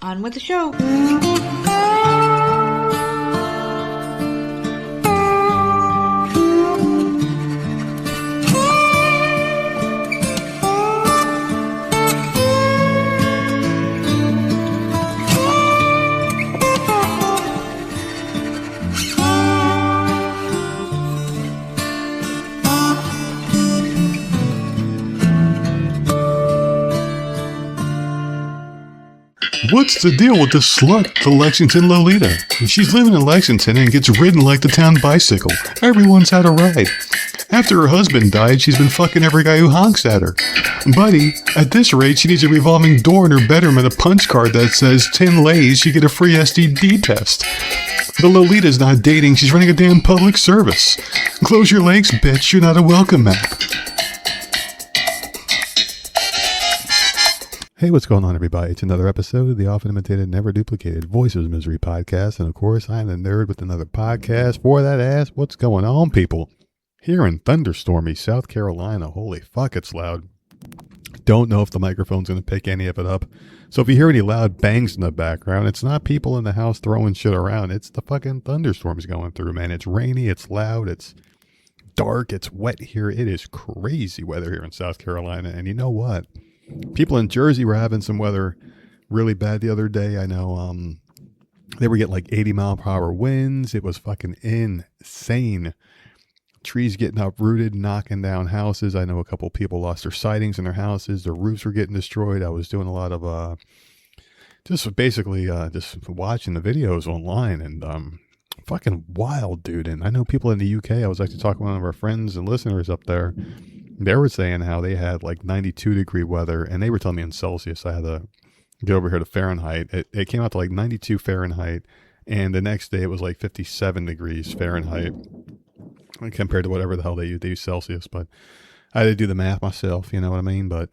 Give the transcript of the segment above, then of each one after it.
On with the show. What's the deal with this slut, the Lexington Lolita? She's living in Lexington and gets ridden like the town bicycle. Everyone's had a ride. After her husband died, she's been fucking every guy who honks at her. Buddy, at this rate, she needs a revolving door in her bedroom and a punch card that says 10 lays, you get a free STD test. The Lolita's not dating, she's running a damn public service. Close your legs, bitch, you're not a welcome mat. Hey, what's going on, everybody? It's another episode of the often imitated, never duplicated Voices of Misery podcast. And of course, I'm the nerd with another podcast for that ass. What's going on, people? Here in thunderstormy South Carolina, holy fuck, it's loud. Don't know if the microphone's going to pick any of it up. So if you hear any loud bangs in the background, it's not people in the house throwing shit around. It's the fucking thunderstorms going through, man. It's rainy, it's loud, it's dark, it's wet here. It is crazy weather here in South Carolina. And you know what? People in Jersey were having some weather really bad the other day. I know they were getting like 80 mile per hour winds. It was fucking insane. Trees getting uprooted, knocking down houses. I know a couple people lost their sidings in their houses. Their roofs were getting destroyed. I was doing a lot of just basically just watching the videos online, and fucking wild, dude. And I know people in the UK. I was actually talking to one of our friends and listeners up there. They were saying how they had like 92 degree weather, and they were telling me in Celsius. I had to get over here to Fahrenheit. It came out to like 92 Fahrenheit, and the next day it was like 57 degrees Fahrenheit compared to whatever the hell they use Celsius. But I had to do the math myself, you know what I mean? But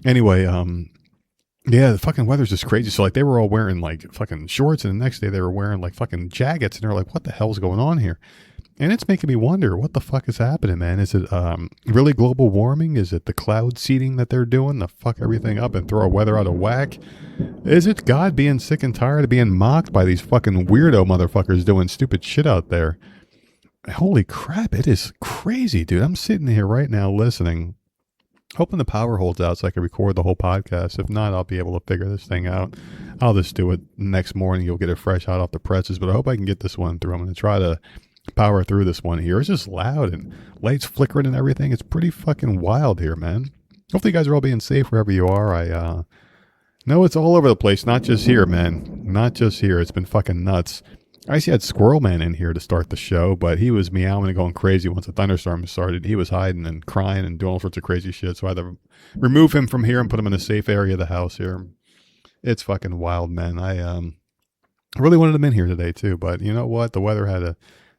anyway, yeah, the fucking weather's just crazy. So like they were all wearing like fucking shorts, and the next day they were wearing like fucking jackets, and they're like, what the hell's going on here? And it's making me wonder, what the fuck is happening, man? Is it really global warming? Is it the cloud seeding that they're doing to fuck everything up and throw our weather out of whack? Is it God being sick and tired of being mocked by these fucking weirdo motherfuckers doing stupid shit out there? Holy crap, it is crazy, dude. I'm sitting here right now listening, hoping the power holds out so I can record the whole podcast. If not, I'll be able to figure this thing out. I'll just do it next morning. You'll get it fresh hot off the presses, but I hope I can get this one through. I'm going to try to power through this one here. It's just loud and lights flickering and everything. It's pretty fucking wild here, man. Hopefully you guys are all being safe wherever you are. I know it's all over the place, not just here, man. Not just here. It's been fucking nuts. I actually had Squirrel Man in here to start the show, but he was meowing and going crazy once the thunderstorm started. He was hiding and crying and doing all sorts of crazy shit, so I had to remove him from here and put him in a safe area of the house here. It's fucking wild, man. I really wanted him in here today too, but you know what? The weather had a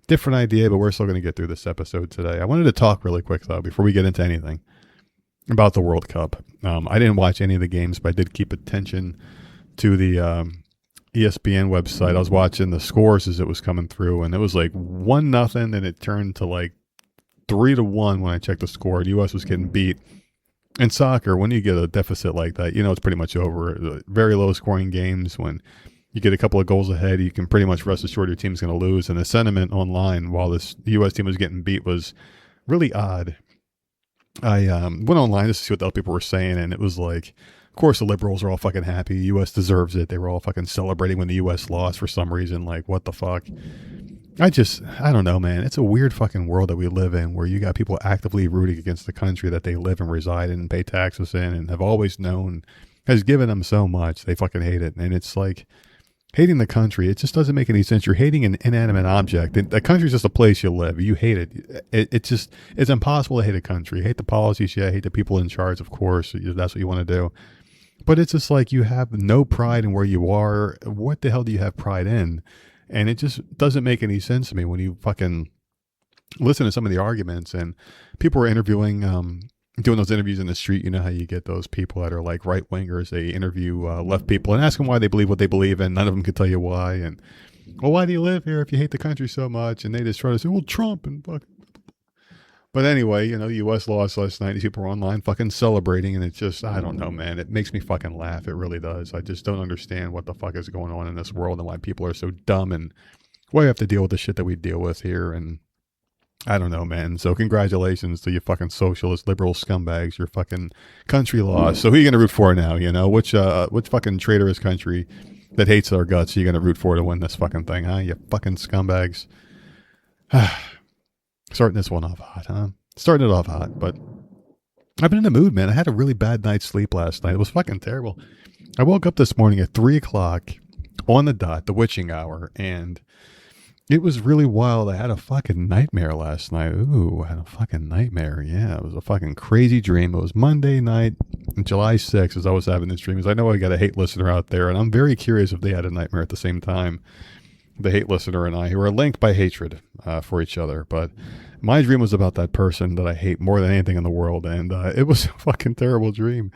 different idea, but we're still going to get through this episode today. I wanted to talk really quick, though, before we get into anything about the World Cup. I didn't watch any of the games, but I did keep attention to the ESPN website. I was watching the scores as it was coming through, and it was like 1-0, and it turned to like 3-1 when I checked the score. The U.S. was getting beat. In soccer, when you get a deficit like that, you know it's pretty much over. Very low-scoring games, when you get a couple of goals ahead, you can pretty much rest assured your team's going to lose. And the sentiment online while the U.S. team was getting beat was really odd. I went online just to see what the other people were saying, and it was like, of course, the liberals are all fucking happy. The U.S. deserves it. They were all fucking celebrating when the U.S. lost for some reason. Like, what the fuck? I don't know, man. It's a weird fucking world that we live in, where you got people actively rooting against the country that they live and reside in and pay taxes in and have always known has given them so much. They fucking hate it. And it's like, hating the country, it just doesn't make any sense. You're hating an inanimate object. The country's just a place you live. You hate it. It's impossible to hate a country. You hate the policies, yeah. Hate the people in charge, of course. That's what you want to do. But it's just like you have no pride in where you are. What the hell do you have pride in? And it just doesn't make any sense to me when you fucking listen to some of the arguments. And people were interviewing, doing those interviews in the street. You know how you get those people that are like right wingers. They interview left people and ask them why they believe what they believe, and none of them can tell you why. And, well, why do you live here if you hate the country so much? And they just try to say, well, Trump and fuck. But anyway, the U.S. lost last night. These people were online fucking celebrating, and it's just, I don't know, man. It makes me fucking laugh. It really does. I just don't understand what the fuck is going on in this world and why people are so dumb and why we have to deal with the shit that we deal with here. And I don't know, man. So congratulations to you fucking socialist, liberal scumbags. Your fucking country lost. So who are you going to root for now, Which fucking traitorous country that hates our guts are you going to root for to win this fucking thing, huh? You fucking scumbags. Starting this one off hot, huh? Starting it off hot, but I've been in the mood, man. I had a really bad night's sleep last night. It was fucking terrible. I woke up this morning at 3 o'clock on the dot, the witching hour, and it was really wild. I had a fucking nightmare last night. Ooh, I had a fucking nightmare. Yeah, it was a fucking crazy dream. It was Monday night, July 6th, as I was having this dream. As I know I got a hate listener out there, and I'm very curious if they had a nightmare at the same time. The hate listener and I, who are linked by hatred for each other. But my dream was about that person that I hate more than anything in the world, and it was a fucking terrible dream.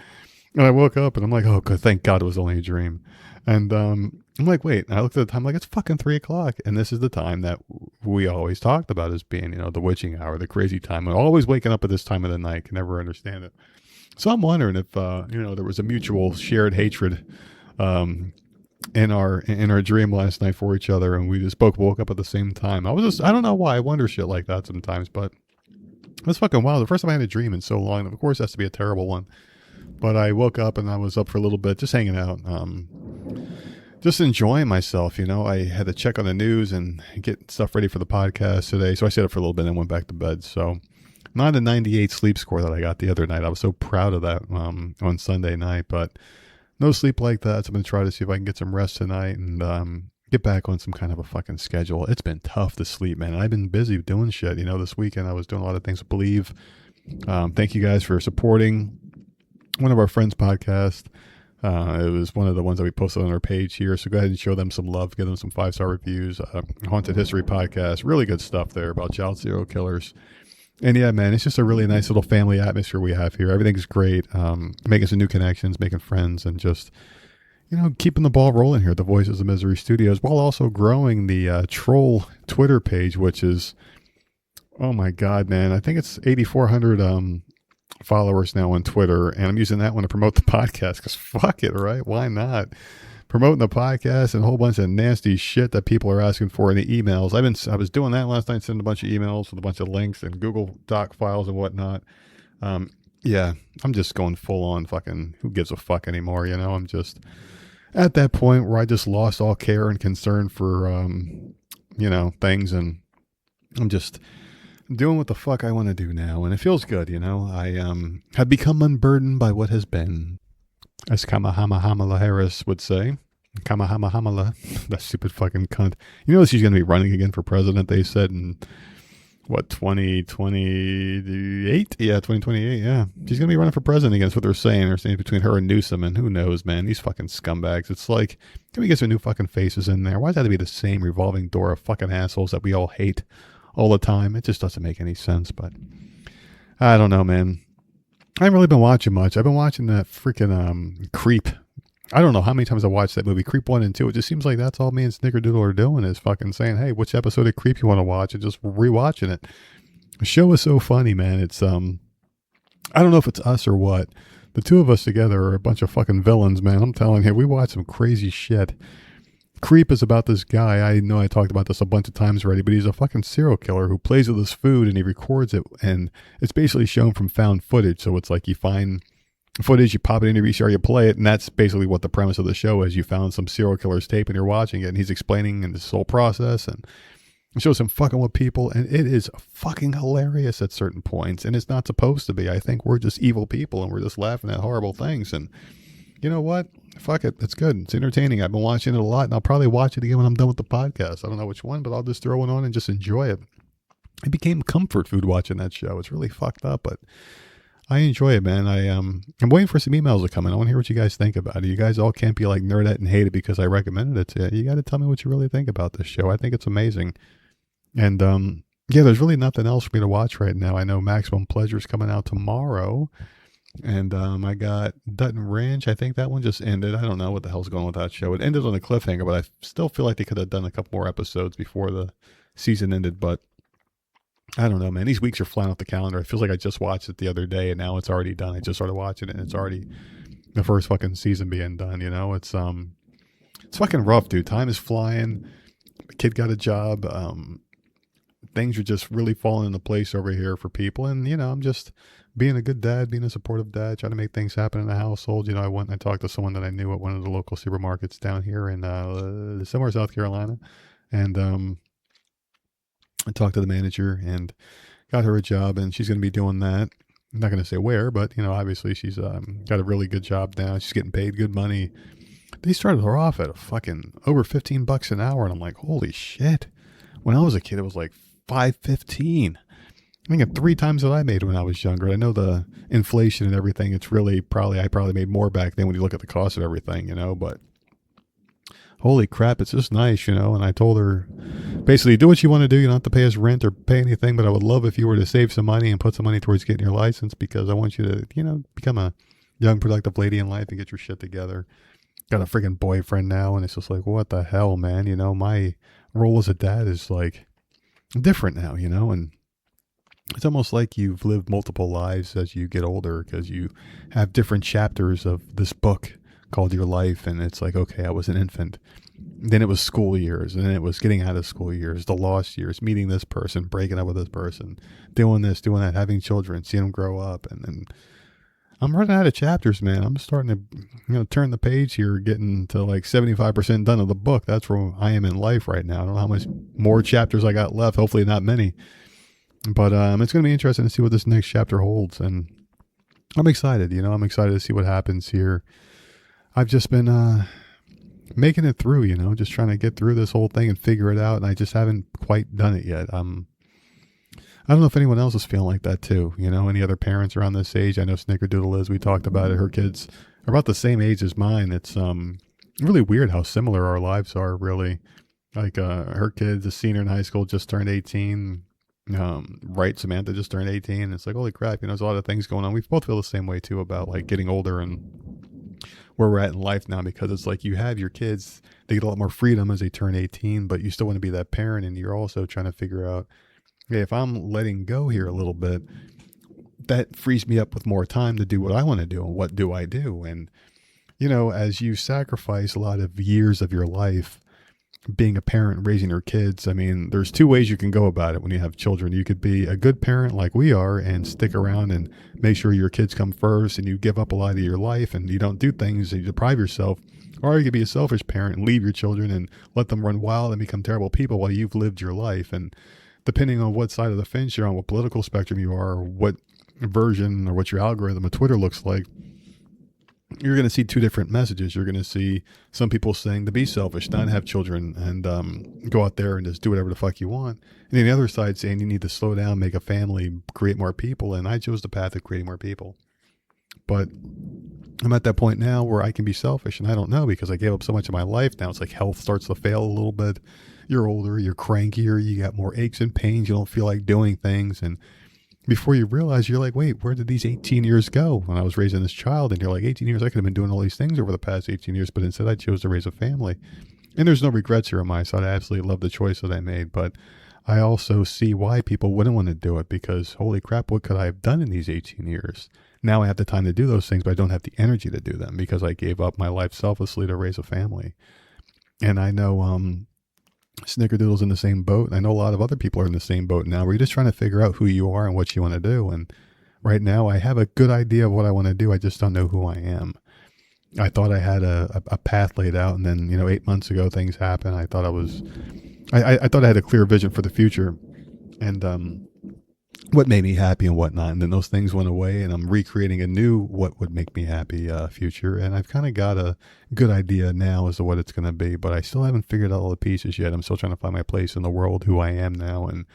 And I woke up, and I'm like, oh, good, thank God it was only a dream. And I'm like, wait. And I looked at the time, like, it's fucking 3 o'clock. And this is the time that we always talked about as being, the witching hour, the crazy time. I'm always waking up at this time of the night. Can never understand it. So I'm wondering if, there was a mutual shared hatred in our dream last night for each other. And we just both woke up at the same time. I don't know why I wonder shit like that sometimes, but it's fucking wild. The first time I had a dream in so long, of course, it has to be a terrible one. But I woke up and I was up for a little bit, just hanging out, just enjoying myself. I had to check on the news and get stuff ready for the podcast today. So I stayed up for a little bit and went back to bed. So not a 98 sleep score that I got the other night. I was so proud of that on Sunday night, but no sleep like that. So I'm going to try to see if I can get some rest tonight and get back on some kind of a fucking schedule. It's been tough to sleep, man. I've been busy doing shit. This weekend I was doing a lot of things with Believe. Thank you guys for supporting one of our friends' podcast. It was one of the ones that we posted on our page here. So go ahead and show them some love. Give them some 5-star reviews. Haunted History Podcast. Really good stuff there about child serial killers. And yeah, man, it's just a really nice little family atmosphere we have here. Everything's great. Making some new connections, making friends, and just, keeping the ball rolling here at the Voices of Misery Studios, while also growing the troll Twitter page, which is, oh my God, man. I think it's 8,400 followers now on Twitter, and I'm using that one to promote the podcast because fuck it, right? Why not? Promoting the podcast and a whole bunch of nasty shit that people are asking for in the emails. I was doing that last night, sending a bunch of emails with a bunch of links and Google Doc files and whatnot. Yeah, I'm just going full on fucking who gives a fuck anymore, I'm just at that point where I just lost all care and concern for things, and I'm just doing what the fuck I want to do now, and it feels good, I have become unburdened by what has been, as Kamala Harris would say. Kamala, that stupid fucking cunt. She's going to be running again for president, they said, in, 2028? Yeah, 2028, yeah. She's going to be running for president again, that's what they're saying. They're saying between her and Newsom, and who knows, man. These fucking scumbags. It's like, can we get some new fucking faces in there? Why does that have to be the same revolving door of fucking assholes that we all hate all the time? It just doesn't make any sense, but I don't know, man. I haven't really been watching much. I've been watching that freaking Creep. I don't know how many times I watched that movie, Creep 1 and 2. It just seems like that's all me and Snickerdoodle are doing is fucking saying, hey, which episode of Creep you want to watch, and just rewatching it. The show is so funny, man. It's, I don't know if it's us or what. The two of us together are a bunch of fucking villains, man. I'm telling you, we watch some crazy shit. Creep is about this guy. I know I talked about this a bunch of times already, but he's a fucking serial killer who plays with his food and he records it, and it's basically shown from found footage. So it's like you find footage, you pop it into your VCR, you play it, and that's basically what the premise of the show is. You found some serial killer's tape and you're watching it, and he's explaining this whole process, and it shows him fucking with people, and it is fucking hilarious at certain points, and it's not supposed to be. I think we're just evil people and we're just laughing at horrible things, and you know what? Fuck it. It's good. It's entertaining. I've been watching it a lot, and I'll probably watch it again when I'm done with the podcast. I don't know which one, but I'll just throw it on and just enjoy it. It became comfort food watching that show. It's really fucked up, but I enjoy it, man. I'm waiting for some emails to come in. I want to hear what you guys think about it. You guys all can't be like nerd it and hate it because I recommended it to you. You got to tell me what you really think about this show. I think it's amazing. And yeah, there's really nothing else for me to watch right now. I know Maximum Pleasure is coming out tomorrow. And I got Dutton Ranch. I think that one just ended. I don't know what the hell's going on with that show. It ended on a cliffhanger, but I still feel like they could have done a couple more episodes before the season ended. But I don't know, man. These weeks are flying off the calendar. It feels like I just watched it the other day, and now it's already done. I just started watching it, and it's already the first fucking season being done. It's fucking rough, dude. Time is flying. The kid got a job. Things are just really falling into place over here for people, and I'm just being a good dad, being a supportive dad, trying to make things happen in the household. I went and I talked to someone that I knew at one of the local supermarkets down here in somewhere South Carolina, and I talked to the manager and got her a job, and she's going to be doing that. I'm not going to say where, but obviously she's got a really good job now. She's getting paid good money. They started her off at a fucking over $15 an hour, and I'm like, holy shit. When I was a kid, it was like $5.15. I think 3 times what I made when I was younger. I know the inflation and everything. It's really I probably made more back then when you look at the cost of everything, but holy crap, it's just nice, And I told her, basically, do what you want to do. You don't have to pay us rent or pay anything, but I would love if you were to save some money and put some money towards getting your license, because I want you to, become a young, productive lady in life and get your shit together. Got a freaking boyfriend now, and it's just like, what the hell, man? My role as a dad is like different now, and it's almost like you've lived multiple lives as you get older, because you have different chapters of this book called your life. And it's like, okay, I was an infant, then it was school years, and then it was getting out of school years, the lost years, meeting this person, breaking up with this person, doing this, doing that, having children, seeing them grow up. And then I'm running out of chapters, man. I'm starting to turn the page here, getting to like 75% done of the book. That's where I am in life right now. I don't know how much more chapters I got left. Hopefully not many. But it's going to be interesting to see what this next chapter holds. And I'm excited, I'm excited to see what happens here. I've just been making it through, just trying to get through this whole thing and figure it out. And I just haven't quite done it yet. I don't know if anyone else is feeling like that too. Any other parents around this age? I know Snickerdoodle is. We talked about it. Her kids are about the same age as mine. It's really weird how similar our lives are, really. Like her kids, a senior in high school, just turned 18. Right, Samantha just turned 18. It's like, holy crap, there's a lot of things going on. We both feel the same way too about like getting older and where we're at in life now, because it's like you have your kids, they get a lot more freedom as they turn 18, but you still want to be that parent, and you're also trying to figure out, hey, if I'm letting go here a little bit, that frees me up with more time to do what I want to do. And what do I do? And as you sacrifice a lot of years of your life being a parent, raising your kids, there's 2 ways you can go about it when you have children. You could be a good parent like we are and stick around and make sure your kids come first, and you give up a lot of your life and you don't do things and you deprive yourself. Or you could be a selfish parent and leave your children and let them run wild and become terrible people while you've lived your life. And depending on what side of the fence you're on, what political spectrum you are, or what version or what your algorithm of Twitter looks like, you're going to see 2 different messages. You're going to see some people saying to be selfish, not have children, and go out there and just do whatever the fuck you want. And then the other side saying you need to slow down, make a family, create more people. And I chose the path of creating more people. But I'm at that point now where I can be selfish, and I don't know, because I gave up so much of my life. Now it's like health starts to fail a little bit. You're older, you're crankier, you got more aches and pains, you don't feel like doing things. And before you realize, you're like, wait, where did these 18 years go when I was raising this child? And you're like, 18 years, I could have been doing all these things over the past 18 years, but instead I chose to raise a family. And there's no regrets here on my side. I absolutely love the choice that I made, but I also see why people wouldn't want to do it, because holy crap, what could I have done in these 18 years? Now I have the time to do those things, but I don't have the energy to do them because I gave up my life selflessly to raise a family. And I know, Snickerdoodle's in the same boat. I know a lot of other people are in the same boat now, where you're just trying to figure out who you are and what you want to do. And right now I have a good idea of what I want to do. I just don't know who I am. I thought I had a path laid out, and then 8 months ago things happened. I thought I thought I had a clear vision for the future, and what made me happy and whatnot. And then those things went away, and I'm recreating a new what would make me happy future. And I've kind of got a good idea now as to what it's going to be, but I still haven't figured out all the pieces yet. I'm still trying to find my place in the world, who I am now and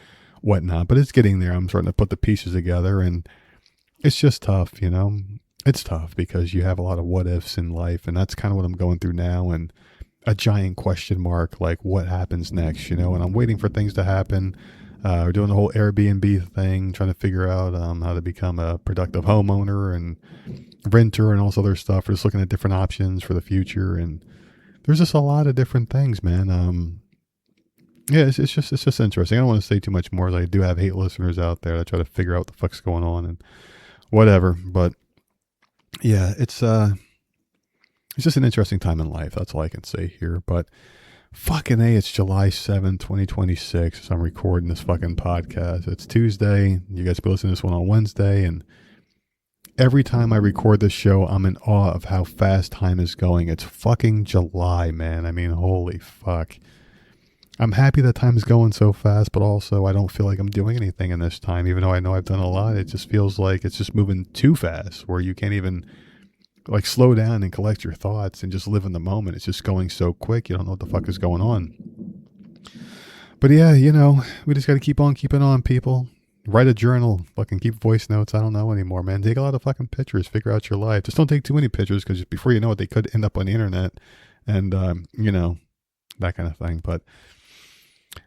whatnot, but it's getting there. I'm starting to put the pieces together, and it's just tough, It's tough because you have a lot of what ifs in life, and that's kind of what I'm going through now, and a giant question mark, like what happens next, and I'm waiting for things to happen. We're doing the whole Airbnb thing, trying to figure out how to become a productive homeowner and renter and all this other stuff. We're just looking at different options for the future, and there's just a lot of different things, man. Yeah, it's just interesting. I don't want to say too much more, as I do have hate listeners out there that try to figure out what the fuck's going on and whatever. But yeah, it's just an interesting time in life. That's all I can say here. But fucking A, it's July 7th, 2026. As I'm recording this fucking podcast. It's Tuesday. You guys be listening to this one on Wednesday. And every time I record this show, I'm in awe of how fast time is going. It's fucking July, man. I mean, holy fuck. I'm happy that time is going so fast, but also I don't feel like I'm doing anything in this time. Even though I know I've done a lot, it just feels like it's just moving too fast, where you can't even like slow down and collect your thoughts and just live in the moment. It's just going so quick. You don't know what the fuck is going on. But yeah, you know, we just got to keep on keeping on, people. Write a journal, fucking keep voice notes. I don't know anymore, man. Take a lot of fucking pictures. Figure out your life. Just don't take too many pictures, because before you know it, they could end up on the internet and, you know, that kind of thing. But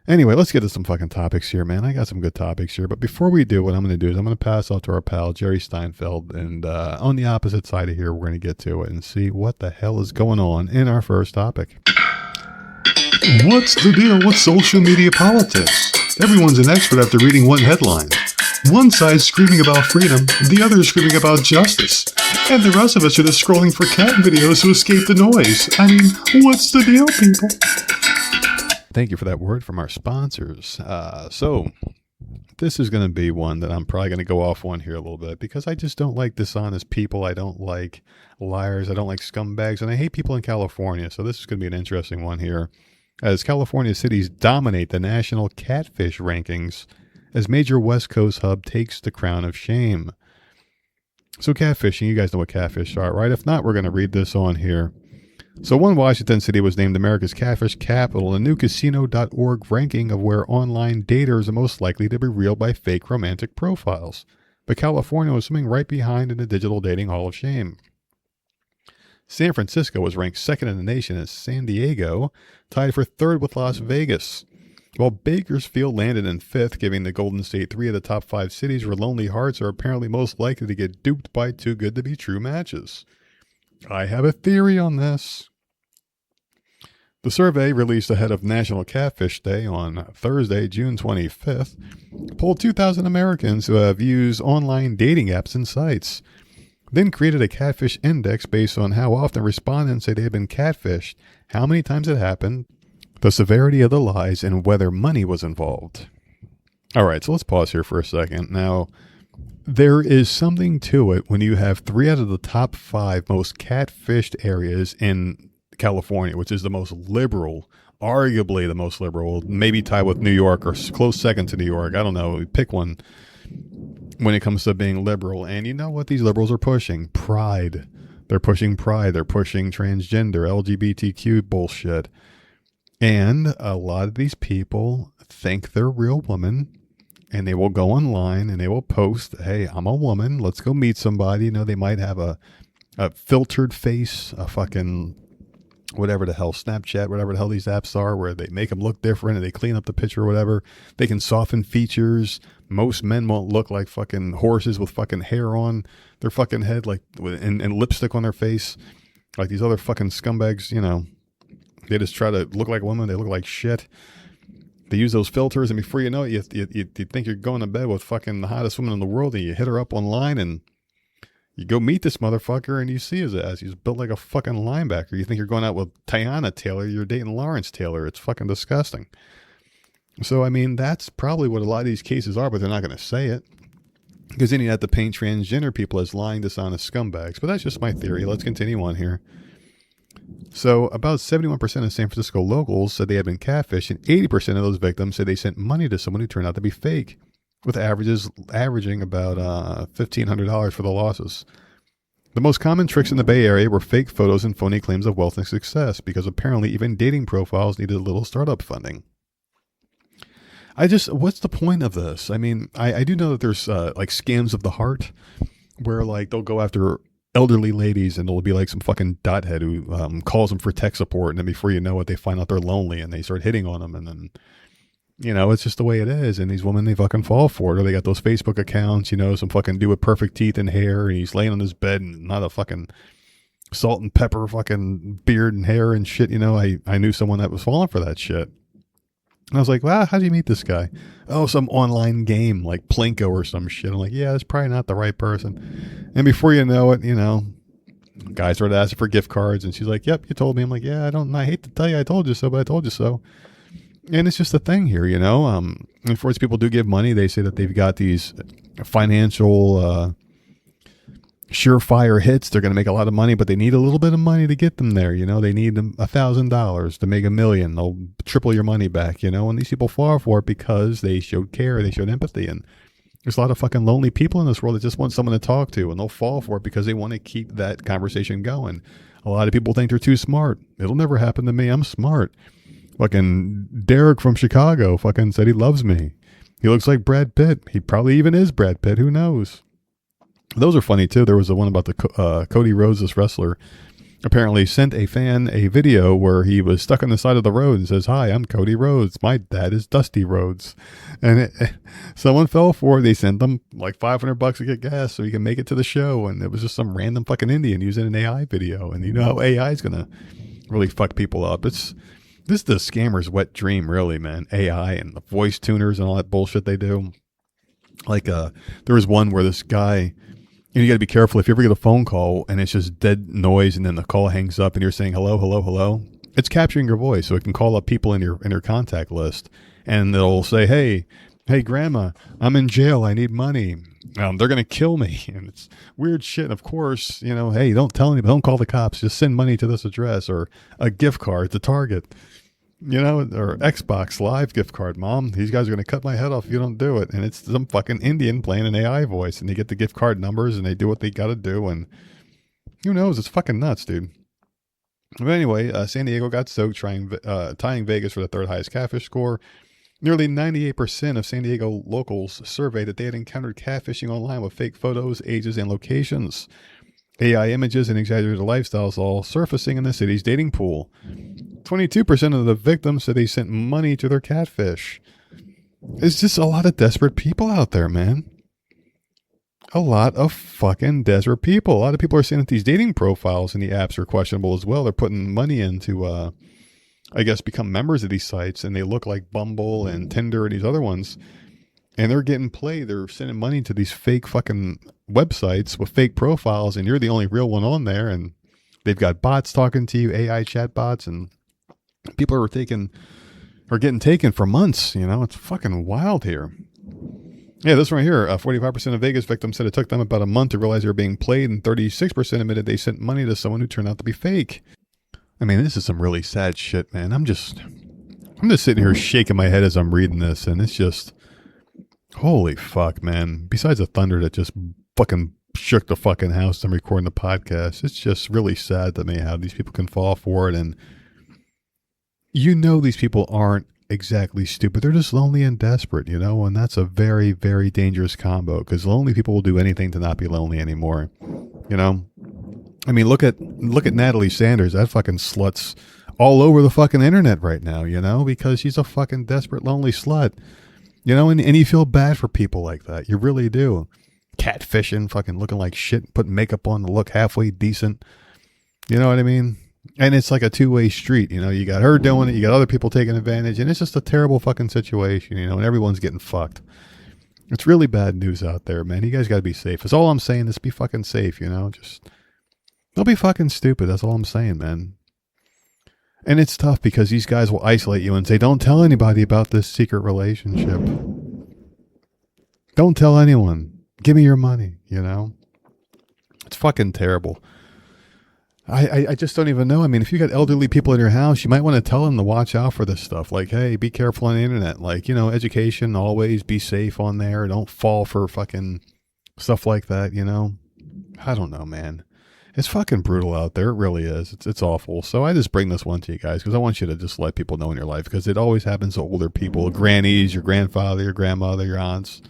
anyway, let's get to some fucking topics here, man. I got some good topics here. But before we do, what I'm going to do is I'm going to pass out to our pal, Jerry Steinfeld. And on the opposite side of here, we're going to get to it and see what the hell is going on in our first topic. What's the deal with social media politics? Everyone's an expert after reading one headline. One side's screaming about freedom, the other is screaming about justice. And the rest of us are just scrolling for cat videos to escape the noise. I mean, what's the deal, people? Thank you for that word from our sponsors. So this is going to be one that I'm probably going to go off on here a little bit, because I just don't like dishonest people. I don't like liars. I don't like scumbags. And I hate people in California. So this is going to be an interesting one here, as California cities dominate the national catfish rankings as major West Coast hub takes the crown of shame. So catfishing, you guys know what catfish are, right? If not, we're going to read this on here. So one Washington city was named America's catfish capital, a new casino.org ranking of where online daters are most likely to be reeled by fake romantic profiles. But California was swimming right behind in the digital dating hall of shame. San Francisco was ranked second in the nation, as San Diego tied for third with Las Vegas, while Bakersfield landed in fifth, giving the Golden State 3 of the top 5 cities where lonely hearts are apparently most likely to get duped by too good to be true matches. I have a theory on this. The survey, released ahead of National Catfish Day on Thursday, June 25th, polled 2,000 Americans who have used online dating apps and sites, then created a catfish index based on how often respondents say they have been catfished, how many times it happened, the severity of the lies, and whether money was involved. All right, so let's pause here for a second. Now, there is something to it when you have 3 out of the top 5 most catfished areas in California, which is the most liberal, arguably the most liberal, maybe tied with New York or close second to New York. I don't know. Pick one when it comes to being liberal. And you know what these liberals are pushing? Pride. They're pushing pride. They're pushing transgender, LGBTQ bullshit. And a lot of these people think they're real women, and they will go online and they will post, hey, I'm a woman. Let's go meet somebody. You know, they might have a filtered face, a fucking whatever the hell, Snapchat, whatever the hell these apps are, where they make them look different and they clean up the picture or whatever. They can soften features. Most men won't look like fucking horses with fucking hair on their fucking head, like and lipstick on their face, like these other fucking scumbags. You know, they just try to look like a woman. They look like shit. They use those filters, and before you know it, you think you're going to bed with fucking the hottest woman in the world, and you hit her up online, and you go meet this motherfucker, and you see his ass. He's built like a fucking linebacker. You think you're going out with Tiana Taylor. You're dating Lawrence Taylor. It's fucking disgusting. So, I mean, that's probably what a lot of these cases are, but they're not going to say it, because then you have to paint transgender people as lying, dishonest scumbags. But that's just my theory. Let's continue on here. So about 71% of San Francisco locals said they had been catfished, and 80% of those victims said they sent money to someone who turned out to be fake, with averaging about $1,500 for the losses. The most common tricks in the Bay Area were fake photos and phony claims of wealth and success, because apparently even dating profiles needed a little startup funding. What's the point of this? I mean, I do know that there's like scams of the heart, where like they'll go after elderly ladies, and it'll be like some fucking dothead who calls them for tech support, and then before you know it, they find out they're lonely and they start hitting on them, and then, you know, it's just the way it is. And these women, they fucking fall for it. Or they got those Facebook accounts, you know, some fucking dude with perfect teeth and hair, and he's laying on his bed and not a fucking salt and pepper fucking beard and hair and shit. You know, I knew someone that was falling for that shit. And I was like, wow, how did you meet this guy? Oh, some online game like Plinko or some shit. I'm like, yeah, that's probably not the right person. And before you know it, guy started asking for gift cards, and she's like, yep, you told me. I'm like, yeah, I hate to tell you I told you so, but I told you so. And it's just a thing here, of course, people do give money. They say that they've got these financial surefire hits. They're going to make a lot of money, but they need a little bit of money to get them there. They need $1,000 to make $1 million. They'll triple your money back, and these people fall for it because they showed care, they showed empathy. And there's a lot of fucking lonely people in this world that just want someone to talk to, and they'll fall for it because they want to keep that conversation going. A lot of people think they're too smart. It'll never happen to me. I'm smart. Fucking Derek from Chicago fucking said he loves me. He looks like Brad Pitt. He probably even is Brad Pitt. Who knows? Those are funny too. There was the one about the Cody Rhodes, this wrestler, apparently sent a fan a video where he was stuck on the side of the road and says, "Hi, I'm Cody Rhodes. My dad is Dusty Rhodes." And someone fell for it. They sent them like $500 to get gas so he can make it to the show. And it was just some random fucking Indian using an AI video. And you know how AI is going to really fuck people up. This is the scammer's wet dream, really, man. AI and the voice tuners and all that bullshit they do. Like, there was one where this guy, you got to be careful if you ever get a phone call and it's just dead noise and then the call hangs up and you're saying hello, hello, hello. It's capturing your voice, so it can call up people in your contact list, and they'll say, hey, grandma, I'm in jail. I need money. They're going to kill me. And it's weird shit. And of course, hey, don't tell anybody, don't call the cops. Just send money to this address, or a gift card to Target, or Xbox Live gift card. Mom, these guys are going to cut my head off if you don't do it. And it's some fucking Indian playing an AI voice, and they get the gift card numbers and they do what they got to do. And who knows? It's fucking nuts, dude. But anyway, San Diego got soaked tying Vegas for the third highest catfish score. Nearly 98% of San Diego locals surveyed that they had encountered catfishing online with fake photos, ages, and locations. AI images and exaggerated lifestyles all surfacing in the city's dating pool. 22% of the victims said they sent money to their catfish. It's just a lot of desperate people out there, man. A lot of fucking desperate people. A lot of people are saying that these dating profiles in the apps are questionable as well. They're putting money into, become members of these sites, and they look like Bumble and Tinder and these other ones. And they're getting played. They're sending money to these fake fucking websites with fake profiles, and you're the only real one on there. And they've got bots talking to you, AI chat bots, and people are getting taken for months. It's fucking wild here. Yeah, this right here, 45% of Vegas victims said it took them about a month to realize they were being played, and 36% admitted they sent money to someone who turned out to be fake. I mean, this is some really sad shit, man. I'm just sitting here shaking my head as I'm reading this, and it's just, holy fuck, man. Besides the thunder that just fucking shook the fucking house I'm recording the podcast, it's just really sad to me how these people can fall for it. And these people aren't exactly stupid. They're just lonely and desperate, and that's a very, very dangerous combo, because lonely people will do anything to not be lonely anymore. I mean, look at Natalie Sanders. That fucking slut's all over the fucking internet right now, because she's a fucking desperate, lonely slut. And you feel bad for people like that. You really do. Catfishing, fucking looking like shit, putting makeup on to look halfway decent. You know what I mean? And it's like a two-way street. You got her doing it, you got other people taking advantage, and it's just a terrible fucking situation, and everyone's getting fucked. It's really bad news out there, man. You guys got to be safe. That's all I'm saying. Just be fucking safe, just don't be fucking stupid. That's all I'm saying, man. And it's tough because these guys will isolate you and say, don't tell anybody about this secret relationship. Don't tell anyone. Give me your money, It's fucking terrible. I just don't even know. I mean, if you got elderly people in your house, you might want to tell them to watch out for this stuff. Like, hey, be careful on the internet. Like, education, always be safe on there. Don't fall for fucking stuff like that, I don't know, man. It's fucking brutal out there. It really is. It's awful. So I just bring this one to you guys because I want you to just let people know in your life, because it always happens to older people, grannies, your grandfather, your grandmother, your aunts.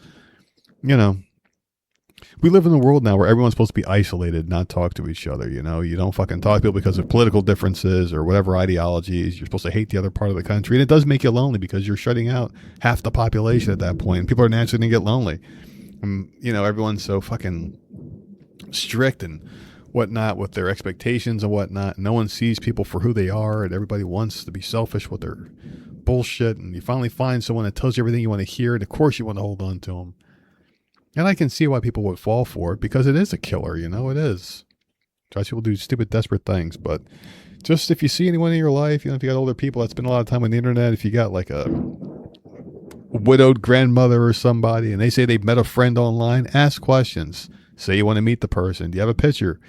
We live in a world now where everyone's supposed to be isolated, not talk to each other. You don't fucking talk to people because of political differences or whatever ideologies. You're supposed to hate the other part of the country. And it does make you lonely because you're shutting out half the population at that point. People are naturally going to get lonely. Everyone's so fucking strict and whatnot with their expectations and whatnot. No one sees people for who they are, and everybody wants to be selfish with their bullshit, and you finally find someone that tells you everything you want to hear, and of course you want to hold on to them. And I can see why people would fall for it, because it is a killer, you know, it is. Tries people do stupid, desperate things, but just if you see anyone in your life, you know, if you got older people that spend a lot of time on the internet, if you got like a widowed grandmother or somebody, and they say they've met a friend online, ask questions. Say you want to meet the person. Do you have a picture?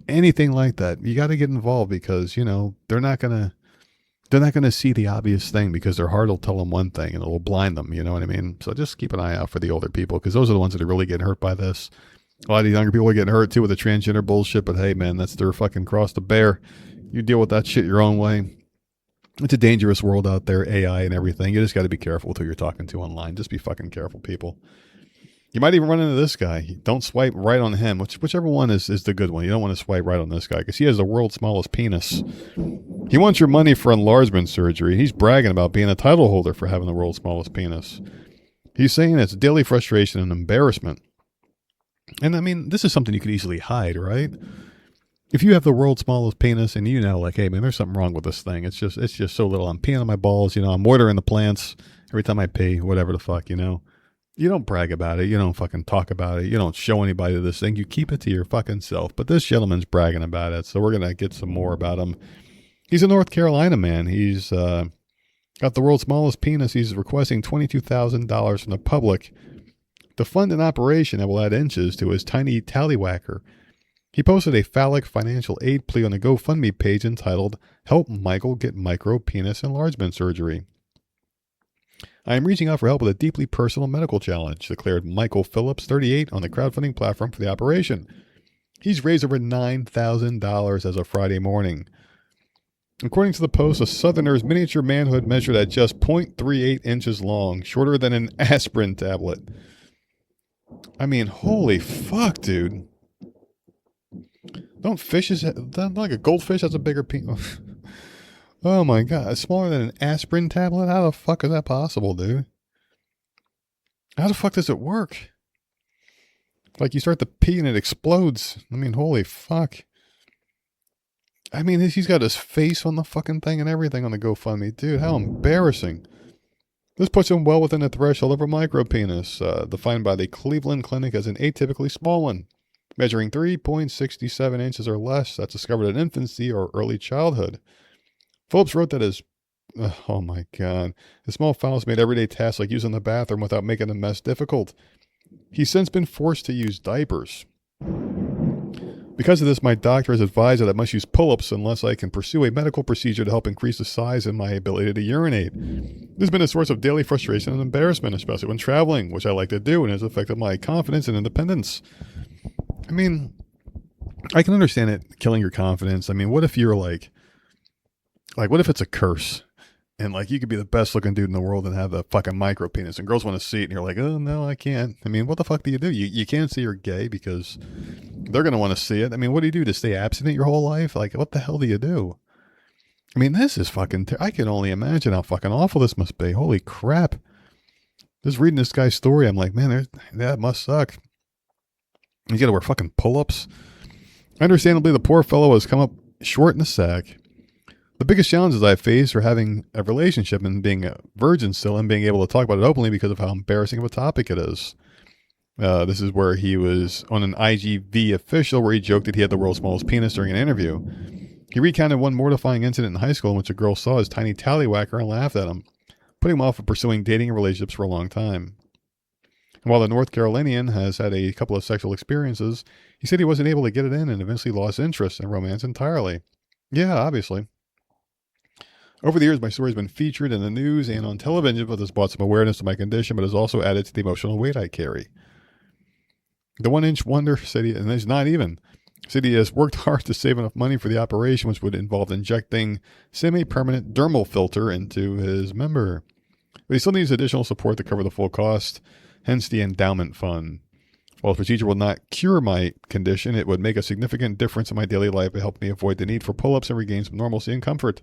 Anything like that. You got to get involved, because, you know, they're not going to see the obvious thing, because their heart will tell them one thing and it'll blind them. You know what I mean? So just keep an eye out for the older people, because those are the ones that are really getting hurt by this. A lot of the younger people are getting hurt too with the transgender bullshit, but hey, man, that's their fucking cross to bear. You deal with that shit your own way. It's a dangerous world out there, AI and everything. You just got to be careful with who you're talking to online. Just be fucking careful, people. You might even run into this guy. Don't swipe right on him, whichever one is the good one. You don't want to swipe right on this guy, because he has the world's smallest penis. He wants your money for enlargement surgery. He's bragging about being a title holder for having the world's smallest penis. He's saying it's daily frustration and embarrassment. And I mean, this is something you could easily hide, right? If you have the world's smallest penis and you know, like, hey man, there's something wrong with this thing. It's just so little. I'm peeing on my balls, you know, I'm watering the plants every time I pee, whatever the fuck, you know. You don't brag about it. You don't fucking talk about it. You don't show anybody this thing. You keep it to your fucking self. But this gentleman's bragging about it, so we're going to get some more about him. He's a North Carolina man. He's got the world's smallest penis. He's requesting $22,000 from the public to fund an operation that will add inches to his tiny tallywhacker. He posted a phallic financial aid plea on the GoFundMe page entitled, "Help Michael Get Micro Penis Enlargement Surgery." "I am reaching out for help with a deeply personal medical challenge," declared Michael Phillips, 38, on the crowdfunding platform for the operation. He's raised over $9,000 as of Friday morning. According to the post, a Southerner's miniature manhood measured at just 0.38 inches long, shorter than an aspirin tablet. I mean, holy fuck, dude. Don't like a goldfish has a bigger penis? Oh my god, it's smaller than an aspirin tablet? How the fuck is that possible, dude? How the fuck does it work? Like, you start to pee and it explodes. I mean, holy fuck. I mean, he's got his face on the fucking thing and everything on the GoFundMe. Dude, how embarrassing. This puts him well within the threshold of a micropenis, defined by the Cleveland Clinic as an atypically small one, measuring 3.67 inches or less. That's discovered in infancy or early childhood. Phillips wrote that his small phallus made everyday tasks like using the bathroom without making the mess difficult. He's since been forced to use diapers. Because of this, my doctor has advised that I must use pull-ups unless I can pursue a medical procedure to help increase the size and my ability to urinate. This has been a source of daily frustration and embarrassment, especially when traveling, which I like to do, and has affected my confidence and independence. I mean, I can understand it killing your confidence. I mean, what if you're like what if it's a curse? And like, you could be the best looking dude in the world and have the fucking micro penis, and girls want to see it, and you're like, oh no, I can't. I mean, what the fuck do? You can't say you're gay because they're going to want to see it. I mean, what do you do to stay abstinent your whole life? Like, what the hell do you do? I mean, this is fucking, I can only imagine how fucking awful this must be. Holy crap. Just reading this guy's story, I'm like, man, that must suck. You got to wear fucking pull-ups. Understandably, the poor fellow has come up short in the sack. The biggest challenges I've faced are having a relationship and being a virgin still and being able to talk about it openly because of how embarrassing of a topic it is. This is where he was on an IGV official where he joked that he had the world's smallest penis during an interview. He recounted one mortifying incident in high school in which a girl saw his tiny tallywhacker and laughed at him, putting him off of pursuing dating and relationships for a long time. And while the North Carolinian has had a couple of sexual experiences, he said he wasn't able to get it in and eventually lost interest in romance entirely. Yeah, obviously. Over the years, my story has been featured in the news and on television, but has brought some awareness to my condition, but has also added to the emotional weight I carry. The one-inch wonder said and there's not even, said he has worked hard to save enough money for the operation, which would involve injecting semi-permanent dermal filter into his member. But he still needs additional support to cover the full cost, hence the endowment fund. While the procedure will not cure my condition, it would make a significant difference in my daily life and help me avoid the need for pull-ups and regain some normalcy and comfort.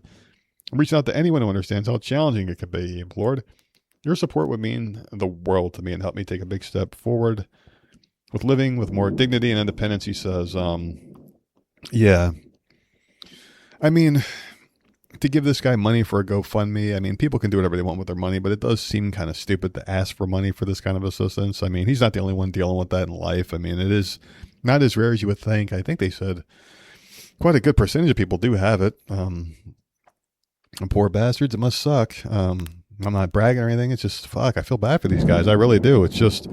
I'm reaching out to anyone who understands how challenging it could be, he implored. Your support would mean the world to me and help me take a big step forward with living with more dignity and independence, he says. Yeah. I mean, to give this guy money for a GoFundMe. I mean, people can do whatever they want with their money, but it does seem kind of stupid to ask for money for this kind of assistance. I mean, he's not the only one dealing with that in life. I mean, it is not as rare as you would think. I think they said quite a good percentage of people do have it. And poor bastards, it must suck. I'm not bragging or anything. It's just, fuck, I feel bad for these guys. I really do. It's just,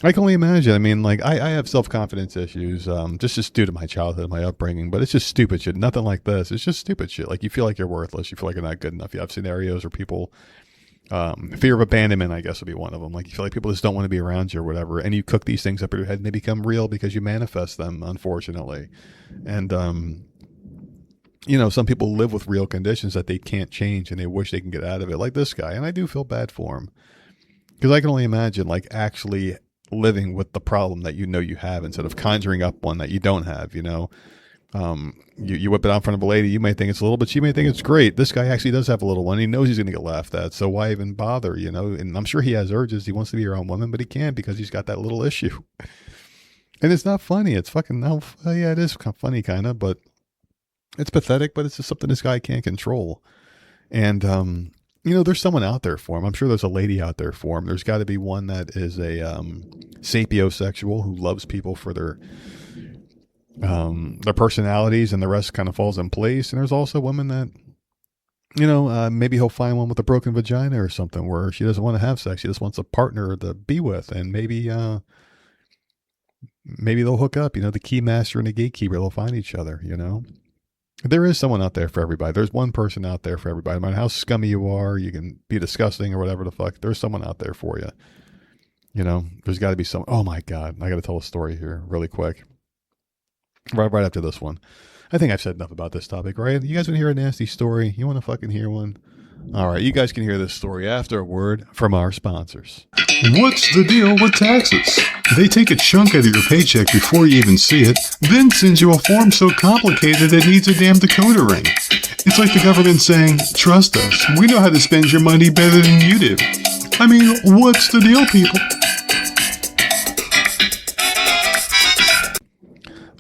I can only imagine. I mean, like, I have self-confidence issues, just due to my childhood, my upbringing, but it's just stupid shit. Nothing like this. It's just stupid shit. Like, you feel like you're worthless. You feel like you're not good enough. You have scenarios where people, fear of abandonment, I guess, would be one of them. Like, you feel like people just don't want to be around you or whatever, and you cook these things up in your head, and they become real because you manifest them, unfortunately. And, some people live with real conditions that they can't change, and they wish they can get out of it, like this guy. And I do feel bad for him, because I can only imagine, like, actually living with the problem that you have instead of conjuring up one that you don't have. You whip it out in front of a lady, you may think it's little, but she may think it's great. This guy actually does have a little one. He knows he's going to get laughed at, so why even bother? And I'm sure he has urges. He wants to be around women, but he can't because he's got that little issue. And it's not funny. It's fucking, no, yeah, it is funny kind of, but it's pathetic, but it's just something this guy can't control. And there's someone out there for him. I'm sure there's a lady out there for him. There's got to be one that is a sapiosexual who loves people for their personalities, and the rest kind of falls in place. And there's also women that, maybe he'll find one with a broken vagina or something where she doesn't want to have sex. She just wants a partner to be with, and maybe they'll hook up. The key master and the gatekeeper, they'll find each other. There is someone out there for everybody. There's one person out there for everybody. No matter how scummy you are, you can be disgusting or whatever the fuck. There's someone out there for you. There's got to be some. Oh my God. I got to tell a story here really quick. Right after this one. I think I've said enough about this topic, right? You guys want to hear a nasty story? You want to fucking hear one? All right. You guys can hear this story after a word from our sponsors. What's the deal with taxes? They take a chunk out of your paycheck before you even see it, then send you a form so complicated it needs a damn decoder ring. It's like the government saying, trust us, we know how to spend your money better than you do. I mean, what's the deal, people?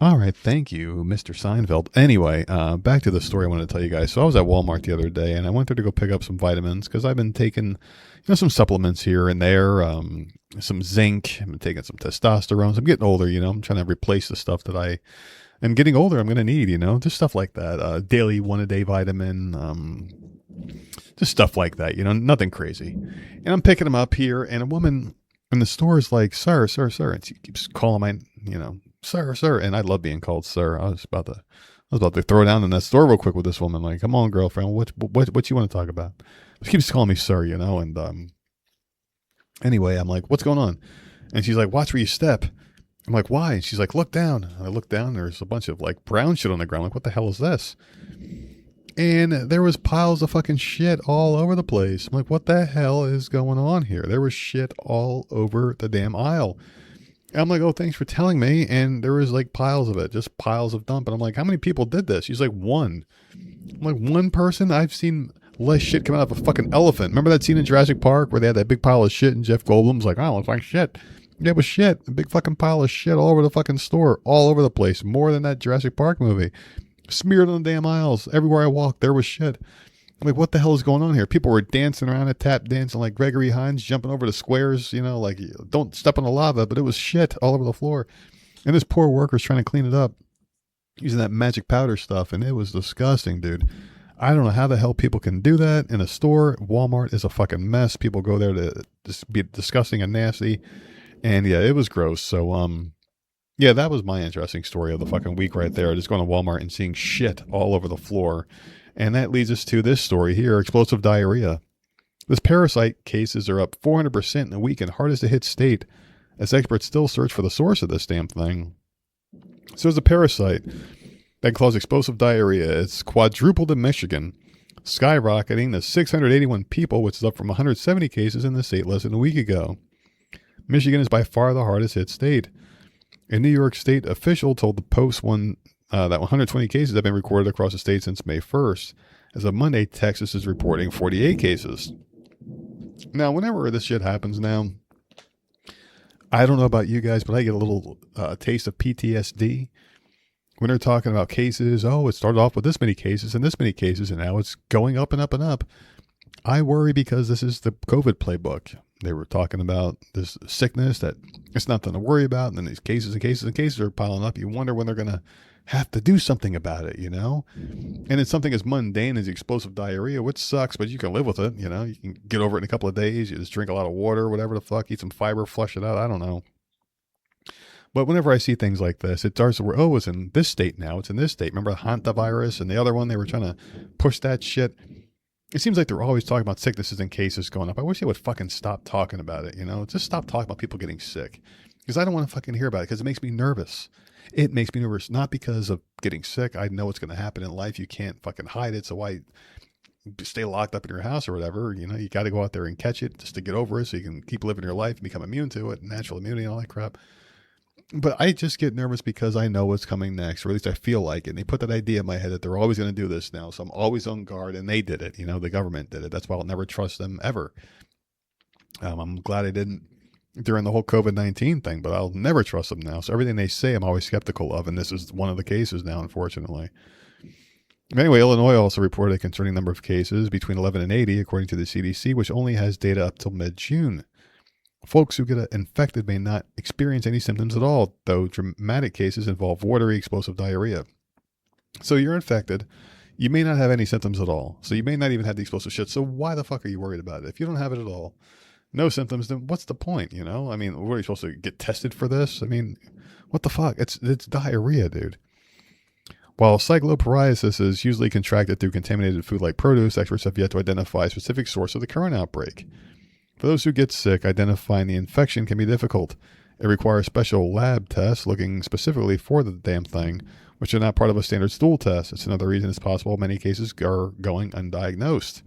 All right, thank you, Mr. Steinfeld. Anyway, back to the story I wanted to tell you guys. So I was at Walmart the other day, and I went there to go pick up some vitamins because I've been taking, some supplements here and there, some zinc. I've been taking some testosterone. So I'm getting older, I'm trying to replace the stuff that I am getting older. I'm going to need, just stuff like that. Daily 1-a-day vitamin, just stuff like that, nothing crazy. And I'm picking them up here, and a woman in the store is like, sir, and she keeps calling my, sir, and I love being called sir. I was about to throw down in that store real quick with this woman. Like, come on, girlfriend, what you want to talk about? She keeps calling me sir, and anyway, I'm like, what's going on? And she's like, watch where you step. I'm like, why? And she's like, look down. And I look down. There's a bunch of like brown shit on the ground. Like, what the hell is this? And there was piles of fucking shit all over the place. I'm like, what the hell is going on here? There was shit all over the damn aisle. I'm like, oh, thanks for telling me. And there was like piles of it, just piles of dump. And I'm like, how many people did this? She's like, one. I'm like, one person? I've seen less shit come out of a fucking elephant. Remember that scene in Jurassic Park where they had that big pile of shit and Jeff Goldblum's like, oh, it looks like shit. Yeah, it was shit. A big fucking pile of shit all over the fucking store, all over the place. More than that Jurassic Park movie. Smeared on the damn aisles. Everywhere I walked, there was shit. I'm like, what the hell is going on here? People were dancing around it, tap dancing like Gregory Hines, jumping over the squares, like, don't step on the lava, but it was shit all over the floor. And this poor worker's trying to clean it up using that magic powder stuff, and it was disgusting, dude. I don't know how the hell people can do that in a store. Walmart is a fucking mess. People go there to just be disgusting and nasty. And yeah, it was gross. So, yeah, that was my interesting story of the fucking week right there. Just going to Walmart and seeing shit all over the floor. And that leads us to this story here, explosive diarrhea. This parasite cases are up 400% in a week in hardest to hit state as experts still search for the source of this damn thing. So there's a parasite that causes explosive diarrhea. It's quadrupled in Michigan, skyrocketing to 681 people, which is up from 170 cases in the state less than a week ago. Michigan is by far the hardest hit state. A New York State official told the Post that 120 cases have been recorded across the state since May 1st. As of Monday, Texas is reporting 48 cases. Now, whenever this shit happens now, I don't know about you guys, but I get a little taste of PTSD when they're talking about cases, oh, it started off with this many cases and this many cases, and now it's going up and up and up. I worry because this is the COVID playbook. They were talking about this sickness that it's nothing to worry about, and then these cases and cases and cases are piling up. You wonder when they're going to have to do something about it, And it's something as mundane as explosive diarrhea, which sucks, but you can live with it, You can get over it in a couple of days. You just drink a lot of water, whatever the fuck, eat some fiber, flush it out. I don't know. But whenever I see things like this, it starts where, oh, it's in this state now. It's in this state. Remember the hantavirus and the other one? They were trying to push that shit. It seems like they're always talking about sicknesses and cases going up. I wish they would fucking stop talking about it, Just stop talking about people getting sick. Because I don't want to fucking hear about it because it makes me nervous. It makes me nervous, not because of getting sick. I know what's going to happen in life. You can't fucking hide it. So why stay locked up in your house or whatever? You got to go out there and catch it just to get over it so you can keep living your life and become immune to it, natural immunity and all that crap. But I just get nervous because I know what's coming next, or at least I feel like it. And they put that idea in my head that they're always going to do this now. So I'm always on guard, and they did it. The government did it. That's why I'll never trust them ever. I'm glad I didn't during the whole COVID-19 thing, but I'll never trust them now. So everything they say, I'm always skeptical of. And this is one of the cases now, unfortunately. Anyway, Illinois also reported a concerning number of cases between 11 and 80, according to the CDC, which only has data up till mid-June. Folks who get infected may not experience any symptoms at all, though dramatic cases involve watery, explosive diarrhea. So you're infected. You may not have any symptoms at all. So you may not even have the explosive shit. So why the fuck are you worried about it? If you don't have it at all, no symptoms, then what's the point, what are you supposed to get tested for this? What the fuck? It's diarrhea, dude. While cyclopsoriasis is usually contracted through contaminated food like produce, experts have yet to identify a specific source of the current outbreak. For those who get sick, identifying the infection can be difficult. It requires special lab tests looking specifically for the damn thing, which are not part of a standard stool test. It's another reason it's possible many cases are going undiagnosed.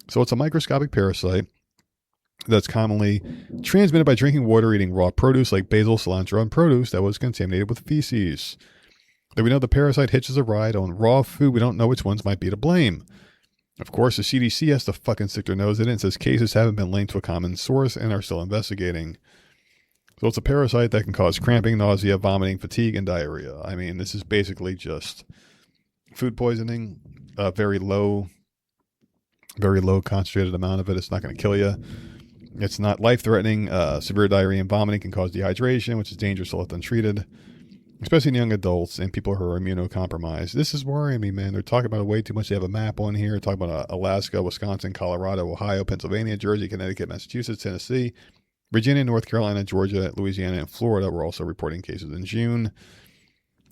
So it's a microscopic parasite that's commonly transmitted by drinking water, eating raw produce like basil, cilantro, and produce that was contaminated with feces. Though we know the parasite hitches a ride on raw food, we don't know which ones might be to blame. Of course, the CDC has to fucking stick their nose in it and says cases haven't been linked to a common source and are still investigating. So it's a parasite that can cause cramping, nausea, vomiting, fatigue, and diarrhea. This is basically just food poisoning, a very low concentrated amount of it. It's not going to kill you. It's not life-threatening. Severe diarrhea and vomiting can cause dehydration, which is dangerous to left untreated, especially in young adults and people who are immunocompromised. This is worrying me, man. They're talking about it way too much. They have a map on here. Talking about Alaska, Wisconsin, Colorado, Ohio, Pennsylvania, Jersey, Connecticut, Massachusetts, Tennessee, Virginia, North Carolina, Georgia, Louisiana, and Florida were also reporting cases in June.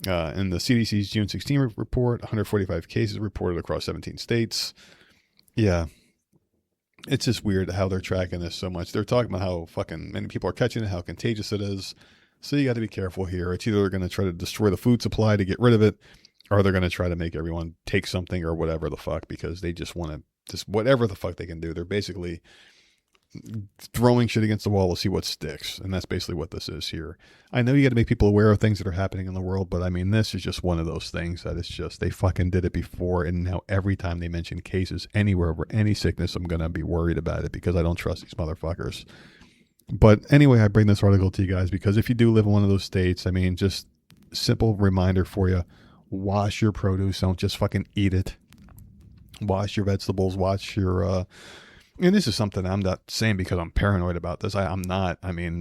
In the CDC's June 16 report, 145 cases reported across 17 states. Yeah. It's just weird how they're tracking this so much. They're talking about how fucking many people are catching it, how contagious it is. So you got to be careful here. It's either they're going to try to destroy the food supply to get rid of it, or they're going to try to make everyone take something or whatever the fuck, because they just want to, just whatever the fuck they can do. They're basically throwing shit against the wall to see what sticks. And that's basically what this is here. I know you got to make people aware of things that are happening in the world, but this is just one of those things that it's just, they fucking did it before. And now every time they mention cases anywhere over any sickness, I'm going to be worried about it because I don't trust these motherfuckers. But anyway, I bring this article to you guys because if you do live in one of those states, just simple reminder for you, wash your produce. Don't just fucking eat it. Wash your vegetables, wash your, and this is something I'm not saying because I'm paranoid about this. I'm not.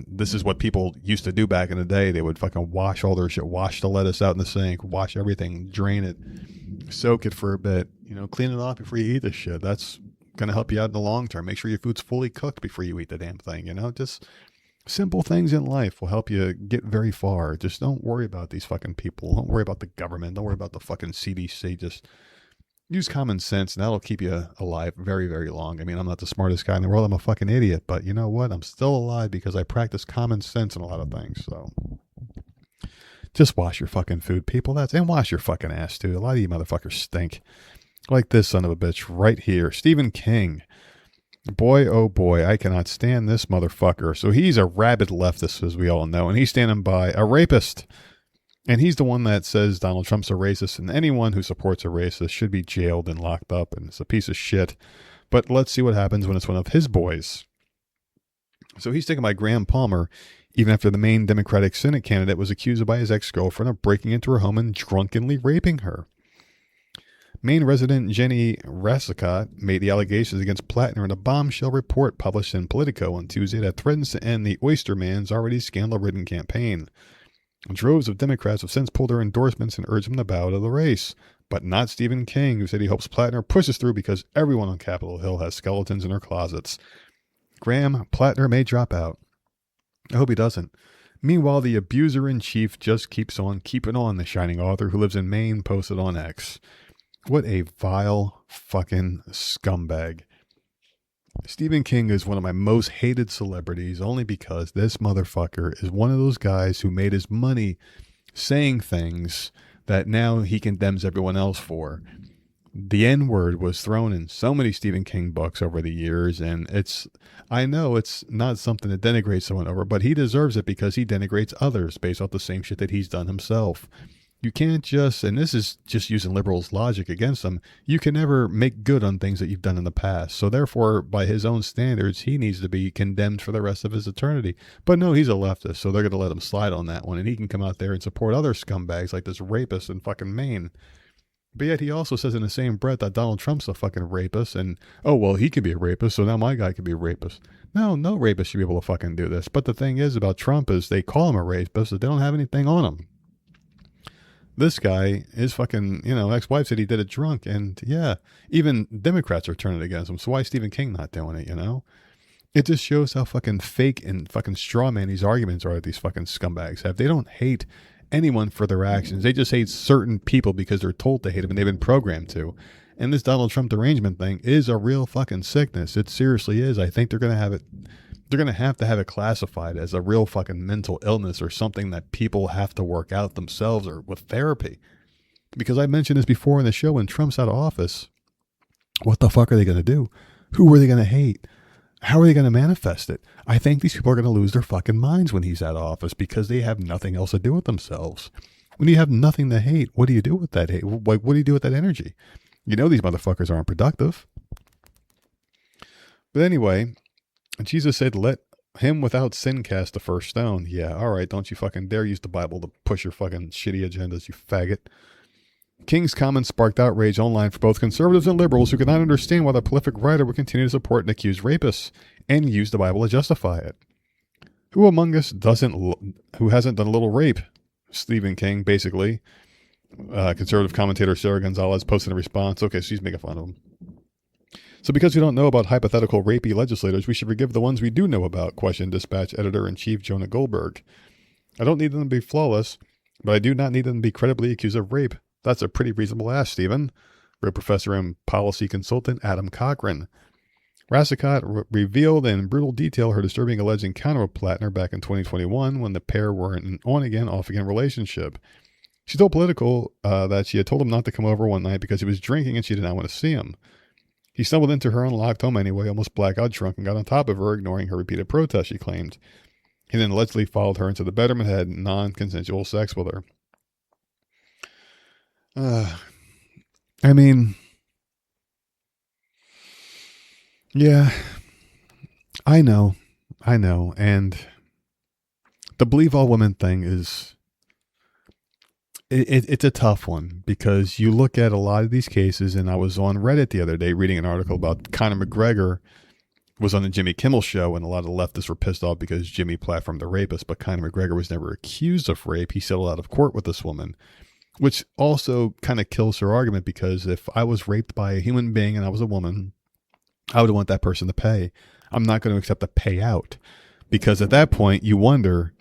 This is what people used to do back in the day. They would fucking wash all their shit, wash the lettuce out in the sink, wash everything, drain it, soak it for a bit, clean it off before you eat this shit. That's going to help you out in the long term. Make sure your food's fully cooked before you eat the damn thing. Just simple things in life will help you get very far. Just don't worry about these fucking people. Don't worry about the government. Don't worry about the fucking CDC. Just use common sense, and that'll keep you alive very, very long. I'm not the smartest guy in the world. I'm a fucking idiot, but you know what? I'm still alive because I practice common sense in a lot of things. So just wash your fucking food, people. And wash your fucking ass too. A lot of you motherfuckers stink. Like this son of a bitch right here. Stephen King. Boy, oh boy, I cannot stand this motherfucker. So he's a rabid leftist, as we all know, and he's standing by a rapist. And he's the one that says Donald Trump's a racist, and anyone who supports a racist should be jailed and locked up, and it's a piece of shit. But let's see what happens when it's one of his boys. So he's taken by Graham Palmer, even after the main Democratic Senate candidate was accused by his ex-girlfriend of breaking into her home and drunkenly raping her. Maine resident Jenny Rassicott made the allegations against Plattner in a bombshell report published in Politico on Tuesday that threatens to end the Oyster Man's already scandal-ridden campaign. Droves of Democrats have since pulled their endorsements and urged him to bow out of the race, but not Stephen King, who said he hopes Plattner pushes through because everyone on Capitol Hill has skeletons in their closets. Graham, Plattner may drop out. I hope he doesn't. Meanwhile, the abuser-in-chief just keeps on keeping on, the shining author who lives in Maine posted on X. What a vile fucking scumbag. Stephen King is one of my most hated celebrities only because this motherfucker is one of those guys who made his money saying things that now he condemns everyone else for. The N-word was thrown in so many Stephen King books over the years, and I know it's not something to denigrate someone over, but he deserves it because he denigrates others based off the same shit that he's done himself. You can't just, and this is just using liberals' logic against them, you can never make good on things that you've done in the past. So therefore, by his own standards, he needs to be condemned for the rest of his eternity. But no, he's a leftist, so they're going to let him slide on that one, and he can come out there and support other scumbags like this rapist in fucking Maine. But yet he also says in the same breath that Donald Trump's a fucking rapist, and, oh, well, he could be a rapist, so now my guy could be a rapist. No rapist should be able to fucking do this. But the thing is about Trump is they call him a rapist, but they don't have anything on him. This guy, his fucking, ex-wife said he did it drunk, and yeah, even Democrats are turning against him, so why is Stephen King not doing it, It just shows how fucking fake and fucking straw man these arguments are that these fucking scumbags have. They don't hate anyone for their actions. They just hate certain people because they're told to hate them and they've been programmed to. And this Donald Trump derangement thing is a real fucking sickness. It seriously is. I think they're going to have it. They're going to have it classified as a real fucking mental illness or something that people have to work out themselves or with therapy. Because I mentioned this before in the show, when Trump's out of office, what the fuck are they going to do? Who are they going to hate? How are they going to manifest it? I think these people are going to lose their fucking minds when he's out of office because they have nothing else to do with themselves. When you have nothing to hate, what do you do with that hate? What do you do with that energy? These motherfuckers aren't productive. But anyway, Jesus said, let him without sin cast the first stone. Yeah, all right, don't you fucking dare use the Bible to push your fucking shitty agendas, you faggot. King's comments sparked outrage online for both conservatives and liberals who could not understand why the prolific writer would continue to support an accused rapist and use the Bible to justify it. Who among us who hasn't done a little rape? Stephen King, basically. Conservative commentator Sarah Gonzalez posted a response. Okay, she's making fun of him. So because we don't know about hypothetical rapey legislators, we should forgive the ones we do know about, questioned Dispatch editor-in-chief Jonah Goldberg. I don't need them to be flawless, but I do not need them to be credibly accused of rape. That's a pretty reasonable ask, Stephen, wrote professor and policy consultant Adam Cochran. Rassicott revealed in brutal detail her disturbing alleged encounter with Plattner back in 2021 when the pair were in an on-again, off-again relationship. She told Politico that she had told him not to come over one night because he was drinking and she did not want to see him. He stumbled into her unlocked home anyway, almost blackout drunk, and got on top of her, ignoring her repeated protests, she claimed. He then allegedly followed her into the bedroom and had non-consensual sex with her. Yeah, I know, and the believe all women thing is, it's a tough one because you look at a lot of these cases, and I was on Reddit the other day reading an article about Conor McGregor was on the Jimmy Kimmel show, and a lot of leftists were pissed off because Jimmy platformed the rapist, but Conor McGregor was never accused of rape. He settled out of court with this woman, which also kind of kills her argument because if I was raped by a human being and I was a woman, I would want that person to pay. I'm not going to accept the payout because at that point you wonder,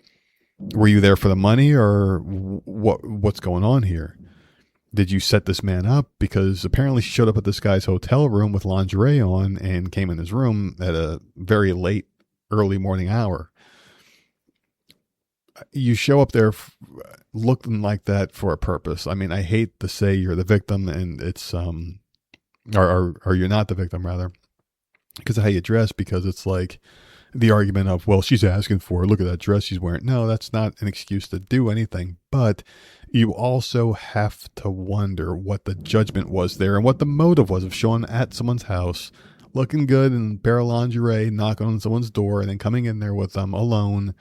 were you there for the money or what's going on here? Did you set this man up? Because apparently she showed up at this guy's hotel room with lingerie on and came in his room at a very late, early morning hour. You show up there looking like that for a purpose. I mean, I hate to say you're the victim and it's, or you're not the victim rather, because of how you dress, because it's like the argument of, well, she's asking for it. Look at that dress she's wearing. No, that's not an excuse to do anything. But you also have to wonder what the judgment was there and what the motive was of showing at someone's house, looking good in bare lingerie, knocking on someone's door, and then coming in there with them alone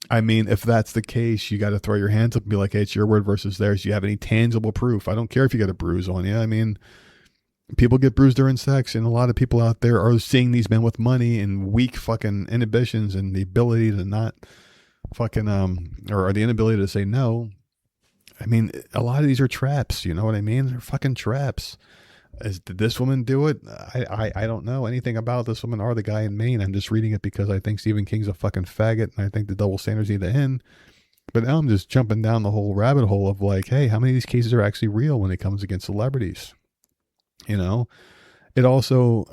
I mean, if that's the case, you got to throw your hands up and be like, hey, it's your word versus theirs. Do you have any tangible proof? I don't care if you got a bruise on you. I mean, people get bruised during sex, and a lot of people out there are seeing these men with money and weak fucking inhibitions and the ability to not fucking, or the inability to say no. I mean, a lot of these are traps. You know what I mean? They're fucking traps. Did this woman do it? I don't know anything about this woman or the guy in Maine. I'm just reading it because I think Stephen King's a fucking faggot, and I think the double standards need to end. But now I'm just jumping down the whole rabbit hole of like, hey, how many of these cases are actually real when it comes against celebrities? You know, it also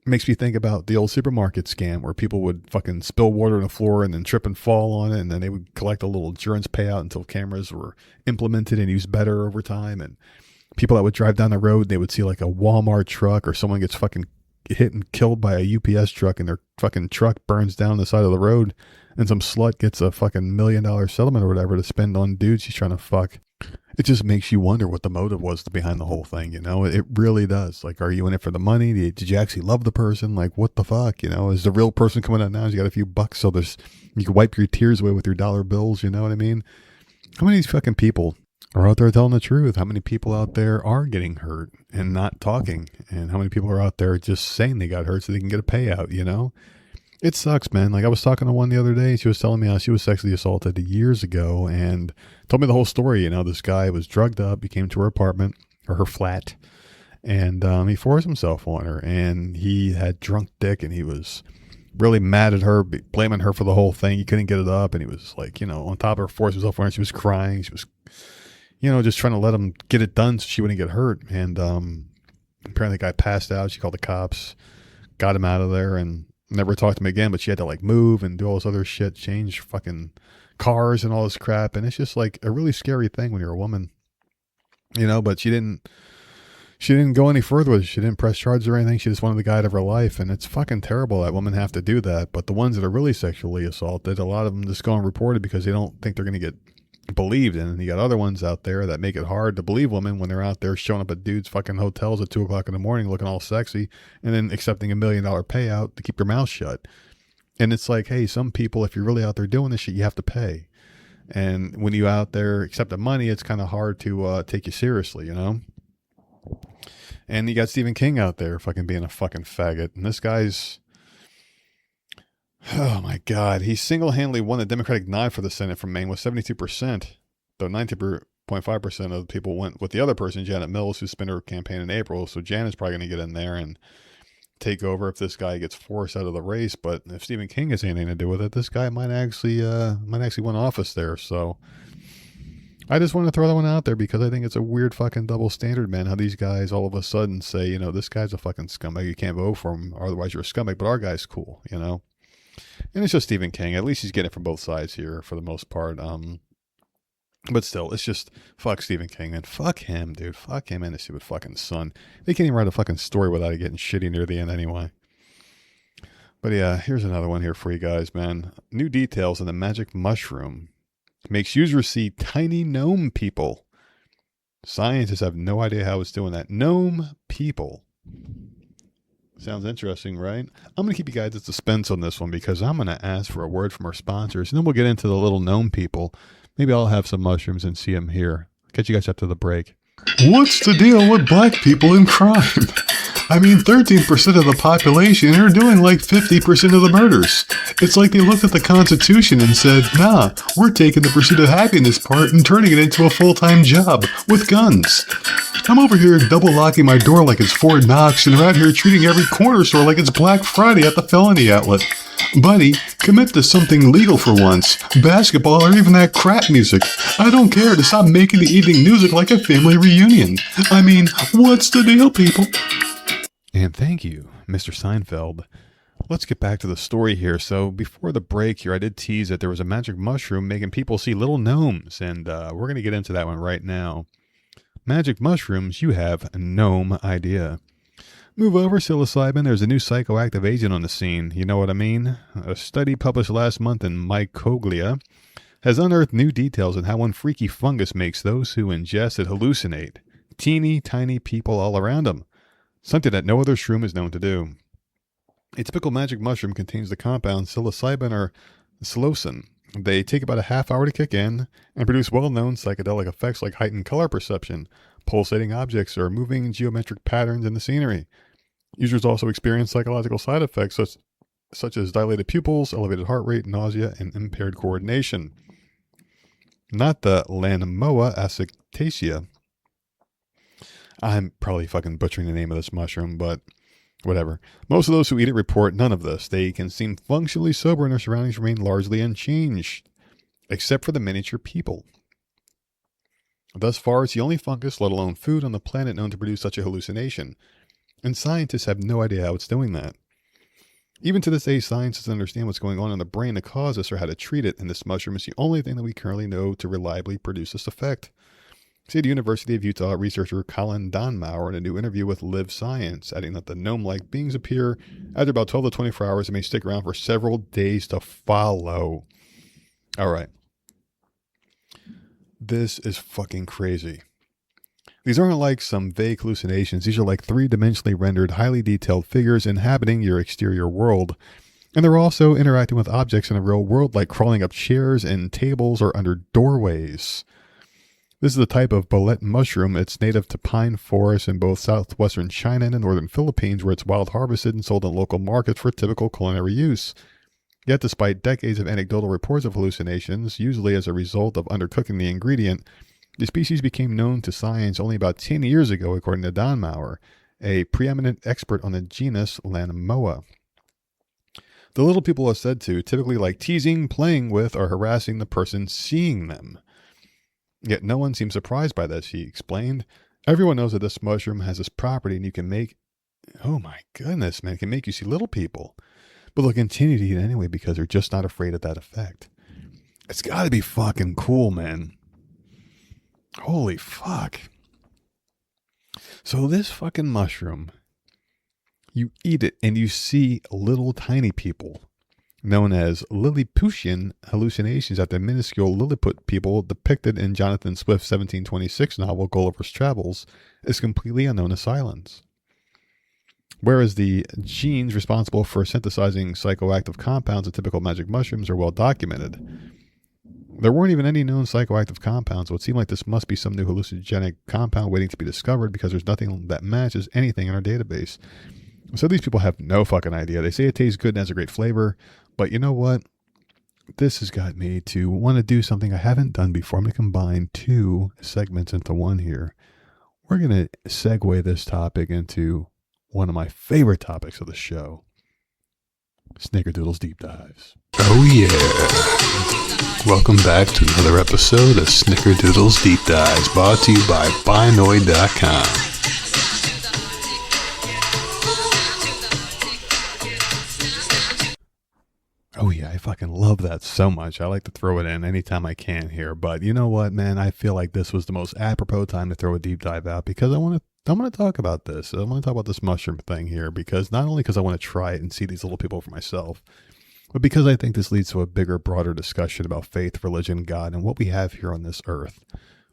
makes me think about the old supermarket scam where people would fucking spill water on the floor and then trip and fall on it, and then they would collect a little insurance payout until cameras were implemented and used better over time. And people that would drive down the road, they would see like a Walmart truck or someone gets fucking hit and killed by a UPS truck, and their fucking truck burns down the side of the road, and some slut gets a fucking $1 million settlement or whatever to spend on dudes she's trying to fuck. It just makes you wonder what the motive was behind the whole thing, you know? It really does. Like, are you in it for the money? Did you actually love the person? Like, what the fuck, you know? Is the real person coming out now? You got a few bucks, so you can wipe your tears away with your dollar bills, you know what I mean? How many of these fucking people are out there telling the truth? How many people out there are getting hurt and not talking? And how many people are out there just saying they got hurt so they can get a payout, you know? It sucks, man. Like, I was talking to one the other day. She was telling me how she was sexually assaulted years ago and told me the whole story. You know, this guy was drugged up. He came to her apartment or her flat, and he forced himself on her, and he had drunk dick, and he was really mad at her, blaming her for the whole thing. He couldn't get it up, and he was like, you know, on top of her, forced himself on her. She was crying. She was, you know, just trying to let him get it done so she wouldn't get hurt. And apparently the guy passed out. She called the cops, got him out of there, and never talked to him again. But she had to like move and do all this other shit, change fucking cars and all this crap. And it's just like a really scary thing when you're a woman, you know. But she didn't go any further with it. She didn't press charges or anything. She just wanted the guy out of her life. And it's fucking terrible that women have to do that. But the ones that are really sexually assaulted, a lot of them just go unreported because they don't think they're going to get believed. And you got other ones out there that make it hard to believe women when they're out there showing up at dudes' fucking hotels at 2:00 in the morning looking all sexy and then accepting $1 million payout to keep your mouth shut. And it's like, hey, some people, if you're really out there doing this shit, you have to pay. And when you out there accepting money, it's kind of hard to take you seriously, you know? And you got Stephen King out there fucking being a fucking faggot. And this guy's, oh my God, he single-handedly won the Democratic nod for the Senate from Maine with 72%, though 90.5% of the people went with the other person, Janet Mills, who spent her campaign in April. So Janet's probably going to get in there and take over if this guy gets forced out of the race. But if Stephen King has anything to do with it, this guy might actually win office there. So I just want to throw that one out there because I think it's a weird fucking double standard, man. How these guys all of a sudden say, you know, this guy's a fucking scumbag. You can't vote for him, or otherwise you're a scumbag. But our guy's cool, you know. And it's just Stephen King. At least he's getting it from both sides here for the most part. But still, it's just fuck Stephen King, man. Fuck him, dude. Fuck him and his stupid fucking son. They can't even write a fucking story without it getting shitty near the end anyway. But yeah, here's another one here for you guys, man. New details on the magic mushroom makes users see tiny gnome people. Scientists have no idea how it's doing that. Gnome people. Sounds interesting, right? I'm going to keep you guys in suspense on this one because I'm going to ask for a word from our sponsors, and then we'll get into the little gnome people. Maybe I'll have some mushrooms and see them here. Catch you guys after the break. What's the deal with black people in crime? I mean, 13% of the population are doing like 50% of the murders. It's like they looked at the Constitution and said, nah, we're taking the pursuit of happiness part and turning it into a full-time job with guns. I'm over here double locking my door like it's Fort Knox, and around here treating every corner store like it's Black Friday at the felony outlet. Buddy, commit to something legal for once. Basketball or even that crap music. I don't care to stop making the evening music like a family reunion. I mean, what's the deal, people? And thank you, Mr. Steinfeld. Let's get back to the story here. So before the break here, I did tease that there was a magic mushroom making people see little gnomes, and we're going to get into that one right now. Magic mushrooms, you have no idea. Move over, psilocybin. There's a new psychoactive agent on the scene. You know what I mean? A study published last month in Mycoglia has unearthed new details on how one freaky fungus makes those who ingest it hallucinate. Teeny tiny people all around them. Something that no other shroom is known to do. A typical magic mushroom contains the compound psilocybin or psilocin, They take about a half hour to kick in and produce well-known psychedelic effects like heightened color perception, pulsating objects, or moving geometric patterns in the scenery. Users also experience psychological side effects such as dilated pupils, elevated heart rate, nausea, and impaired coordination. Not the Lanamoa acetacea. I'm probably fucking butchering the name of this mushroom, but whatever. Most of those who eat it report none of this. They can seem functionally sober and their surroundings remain largely unchanged, except for the miniature people. Thus far, it's the only fungus, let alone food, on the planet known to produce such a hallucination, and scientists have no idea how it's doing that. Even to this day, science doesn't understand what's going on in the brain to cause this or how to treat it, and this mushroom is the only thing that we currently know to reliably produce this effect. Said University of Utah researcher Colin Donmauer in a new interview with Live Science, adding that the gnome-like beings appear after about 12 to 24 hours and may stick around for several days to follow. All right. This is fucking crazy. These aren't like some vague hallucinations. These are like three-dimensionally rendered, highly detailed figures inhabiting your exterior world. And they're also interacting with objects in the real world, like crawling up chairs and tables or under doorways. This is the type of bolete mushroom. It's native to pine forests in both southwestern China and the northern Philippines, where it's wild harvested and sold in local markets for typical culinary use. Yet, despite decades of anecdotal reports of hallucinations, usually as a result of undercooking the ingredient, the species became known to science only about 10 years ago, according to Don Maurer, a preeminent expert on the genus Lanamoa. The little people are said to typically like teasing, playing with, or harassing the person seeing them. Yet no one seems surprised by this, he explained. Everyone knows that this mushroom has this property and you can make... Oh my goodness, man, it can make you see little people. But they'll continue to eat it anyway because they're just not afraid of that effect. It's got to be fucking cool, man. Holy fuck. So this fucking mushroom, you eat it and you see little tiny people, known as Lilliputian hallucinations after minuscule Lilliput people depicted in Jonathan Swift's 1726 novel Gulliver's Travels, is completely unknown to silence. Whereas the genes responsible for synthesizing psychoactive compounds of typical magic mushrooms are well documented. There weren't even any known psychoactive compounds, so it seemed like this must be some new hallucinogenic compound waiting to be discovered because there's nothing that matches anything in our database. So these people have no fucking idea. They say it tastes good and has a great flavor, but you know what? This has got me to want to do something I haven't done before. I'm going to combine two segments into one here. We're going to segue this topic into one of my favorite topics of the show. Snickerdoodle's Deep Dives. Oh yeah. Welcome back to another episode of Snickerdoodle's Deep Dives, brought to you by Binoid.com. Oh yeah, I fucking love that so much. I like to throw it in anytime I can here. But you know what, man? I feel like this was the most apropos time to throw a deep dive out because I want to talk about this. I want to talk about this mushroom thing here because not only because I want to try it and see these little people for myself, but because I think this leads to a bigger, broader discussion about faith, religion, God, and what we have here on this earth.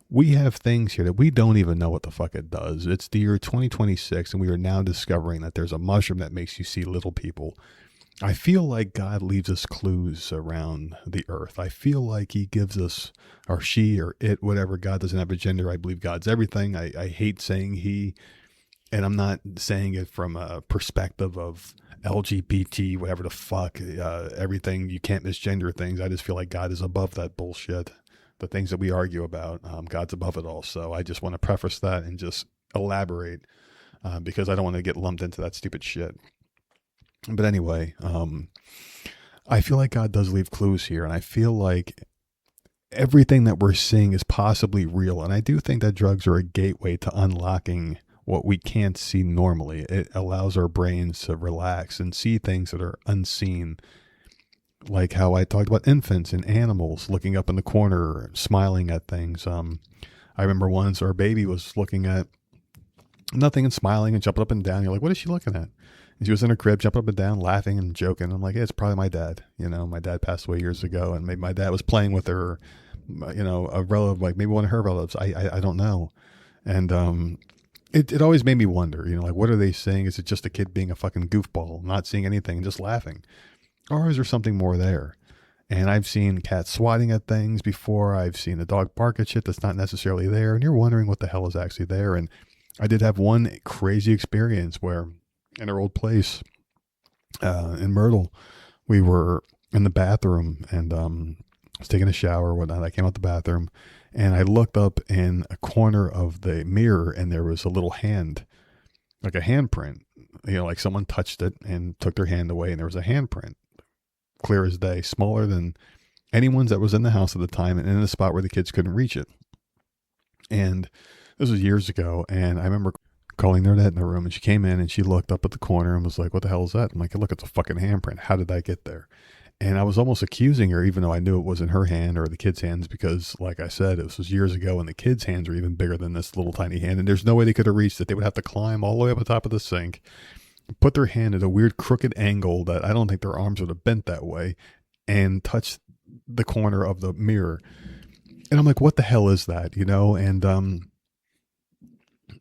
We have things here that we don't even know what the fuck it does. It's the year 2026, and we are now discovering that there's a mushroom that makes you see little people. I feel like God leaves us clues around the earth. I feel like he gives us, or she, or it, whatever. God doesn't have a gender. I believe God's everything. I hate saying he, and I'm not saying it from a perspective of LGBT, whatever the fuck, everything. You can't misgender things. I just feel like God is above that bullshit. The things that we argue about, God's above it all. So I just want to preface that and just elaborate because I don't want to get lumped into that stupid shit. But anyway, I feel like God does leave clues here, and I feel like everything that we're seeing is possibly real. And I do think that drugs are a gateway to unlocking what we can't see normally. It allows our brains to relax and see things that are unseen, like how I talked about infants and animals looking up in the corner, smiling at things. I remember once our baby was looking at nothing and smiling and jumping up and down. You're like, what is she looking at? And she was in her crib, jumping up and down, laughing and joking. I'm like, hey, it's probably my dad. You know, my dad passed away years ago, and maybe my dad was playing with her, you know, a relative, like maybe one of her relatives. I don't know. And it always made me wonder, you know, like, what are they saying? Is it just a kid being a fucking goofball, not seeing anything and just laughing? Or is there something more there? And I've seen cats swatting at things before. I've seen a dog bark at shit that's not necessarily there. And you're wondering what the hell is actually there. And I did have one crazy experience where in our old place in Myrtle, we were in the bathroom and I was taking a shower or whatnot. I came out the bathroom and I looked up in a corner of the mirror and there was a little hand, like a handprint. Like someone touched it and took their hand away and there was a handprint. Clear as day, smaller than anyone's that was in the house at the time and in a spot where the kids couldn't reach it. And this was years ago, and I remember calling Nerdette in the room, and she came in and she looked up at the corner and was like, what the hell is that? I'm like, look, it's a fucking handprint. How did that get there? And I was almost accusing her, even though I knew it wasn't her hand or the kid's hands, because like I said, this was years ago and the kids' hands are even bigger than this little tiny hand. And there's no way they could have reached it. They would have to climb all the way up the top of the sink, put their hand at a weird crooked angle that I don't think their arms would have bent that way, and touch the corner of the mirror. And I'm like, what the hell is that? And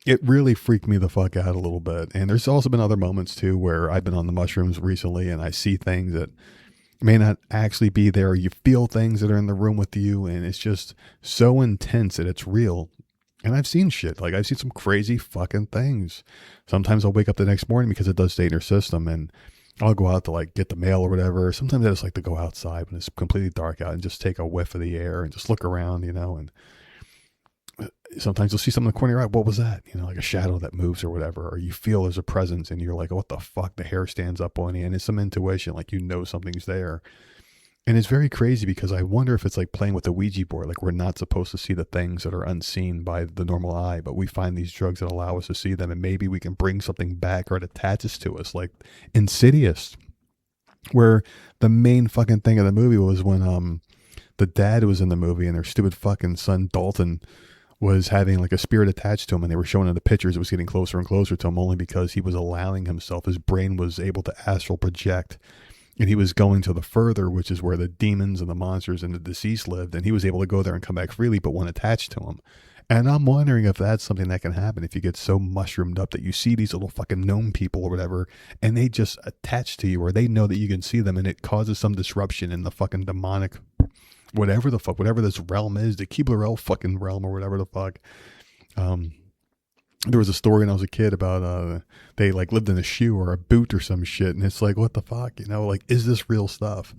it really freaked me the fuck out a little bit. And there's also been other moments too where I've been on the mushrooms recently and I see things that may not actually be there. You feel things that are in the room with you, and it's just so intense that it's real. And I've seen shit. Like, I've seen some crazy fucking things. Sometimes I'll wake up the next morning because it does stay in your system, and I'll go out to like get the mail or whatever. Sometimes I just like to go outside when it's completely dark out and just take a whiff of the air and just look around, and sometimes you'll see something in the corner, right? What was that? Like a shadow that moves or whatever, or you feel there's a presence and you're like, what the fuck? The hair stands up on you, and it's some intuition, like something's there. And it's very crazy because I wonder if it's like playing with a Ouija board. Like, we're not supposed to see the things that are unseen by the normal eye, but we find these drugs that allow us to see them, and maybe we can bring something back or it attaches to us, like Insidious, where the main fucking thing of the movie was when the dad was in the movie and their stupid fucking son Dalton was having like a spirit attached to him, and they were showing in the pictures it was getting closer and closer to him, only because he was allowing himself, his brain was able to astral project. And he was going to the further, which is where the demons and the monsters and the deceased lived. And he was able to go there and come back freely, but one attached to him. And I'm wondering if that's something that can happen if you get so mushroomed up that you see these little fucking gnome people or whatever, and they just attach to you, or they know that you can see them, and it causes some disruption in the fucking demonic, whatever this realm is, the Keebler fucking realm or whatever the fuck. There was a story when I was a kid about they like lived in a shoe or a boot or some shit, and it's like, what the fuck, like, is this real stuff?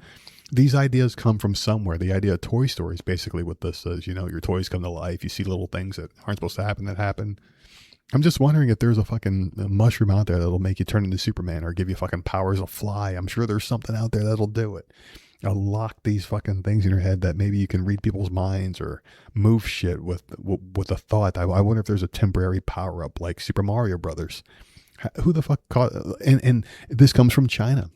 These ideas come from somewhere. The idea of Toy Story is basically what this is. Your toys come to life. You see little things that aren't supposed to happen that happen. I'm just wondering if there's a fucking mushroom out there that'll make you turn into Superman or give you fucking powers to fly. I'm sure there's something out there that'll do it. Lock these fucking things in your head that maybe you can read people's minds or move shit with a thought. I wonder if there's a temporary power up like Super Mario Brothers. Who the fuck caught? And this comes from China.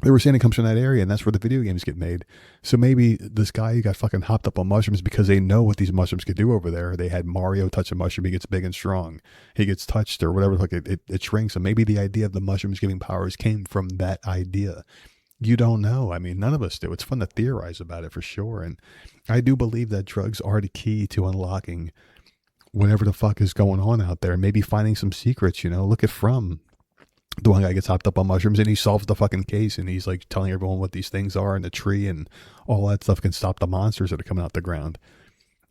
They were saying it comes from that area, and that's where the video games get made. So maybe this guy got fucking hopped up on mushrooms because they know what these mushrooms could do over there. They had Mario touch a mushroom, he gets big and strong. He gets touched or whatever, like it shrinks. And maybe the idea of the mushrooms giving powers came from that idea. You don't know. I mean, none of us do. It's fun to theorize about it for sure. And I do believe that drugs are the key to unlocking whatever the fuck is going on out there. Maybe finding some secrets, Look at From. The one guy gets hopped up on mushrooms and he solves the fucking case, and he's like telling everyone what these things are in the tree, and all that stuff can stop the monsters that are coming out the ground.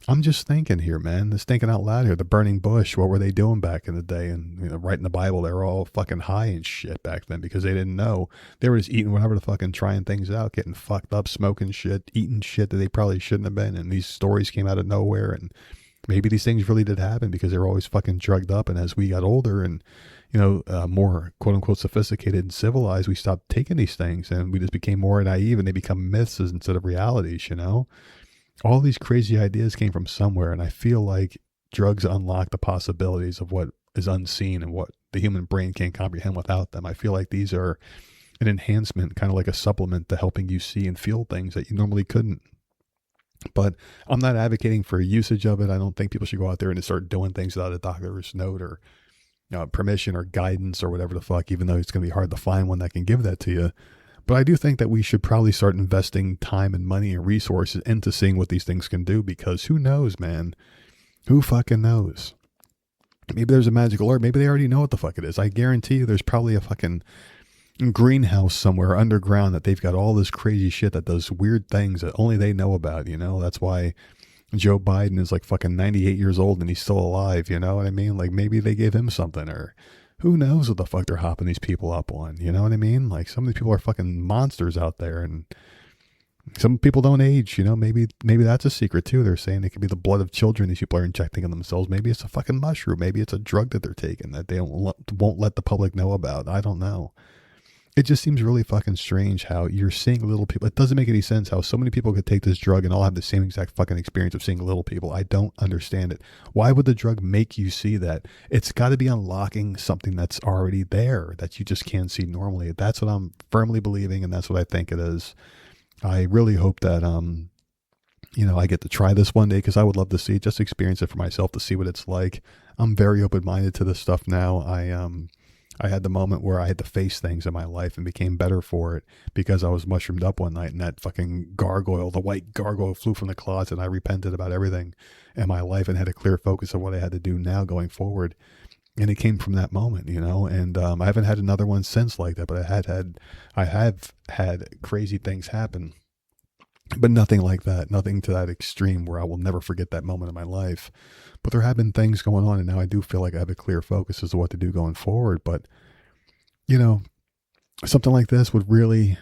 I'm just thinking here, man. Just thinking out loud here. The burning bush, what were they doing back in the day? And right in the Bible, they were all fucking high and shit back then because they didn't know. They were just eating whatever the fucking trying things out, getting fucked up, smoking shit, eating shit that they probably shouldn't have been. And these stories came out of nowhere. And maybe these things really did happen because they were always fucking drugged up. And as we got older and, more quote unquote sophisticated and civilized, we stopped taking these things and we just became more naive, and they become myths instead of realities, All these crazy ideas came from somewhere, and I feel like drugs unlock the possibilities of what is unseen and what the human brain can't comprehend without them. I feel like these are an enhancement, kind of like a supplement to helping you see and feel things that you normally couldn't. But I'm not advocating for usage of it. I don't think people should go out there and start doing things without a doctor's note or permission or guidance or whatever the fuck, even though it's going to be hard to find one that can give that to you. But I do think that we should probably start investing time and money and resources into seeing what these things can do, because who knows, man? Who fucking knows? Maybe there's a magical herb. Maybe they already know what the fuck it is. I guarantee you there's probably a fucking greenhouse somewhere underground that they've got all this crazy shit that does weird things that only they know about, you know? That's why Joe Biden is like fucking 98 years old and he's still alive, you know what I mean? Like maybe they gave him something, or who knows what the fuck they're hopping these people up on, you know what I mean? Like some of these people are fucking monsters out there, and some people don't age, you know? Maybe that's a secret too. They're saying it could be the blood of children these people are injecting in themselves. Maybe it's a fucking mushroom. Maybe it's a drug that they're taking that they won't let the public know about. I don't know. It just seems really fucking strange how you're seeing little people. It doesn't make any sense how so many people could take this drug and all have the same exact fucking experience of seeing little people. I don't understand it. Why would the drug make you see that? It's got to be unlocking something that's already there that you just can't see normally. That's what I'm firmly believing, and that's what I think it is. I really hope that, I get to try this one day, because I would love to see it, just experience it for myself to see what it's like. I'm very open-minded to this stuff now. I had the moment where I had to face things in my life and became better for it because I was mushroomed up one night and that fucking gargoyle, the white gargoyle, flew from the closet, and I repented about everything in my life and had a clear focus of what I had to do now going forward. And it came from that moment, you know, and I haven't had another one since like that, but I have had crazy things happen, but nothing like that, nothing to that extreme where I will never forget that moment in my life. But there have been things going on, and now I do feel like I have a clear focus as to what to do going forward. But, you know, something like this would really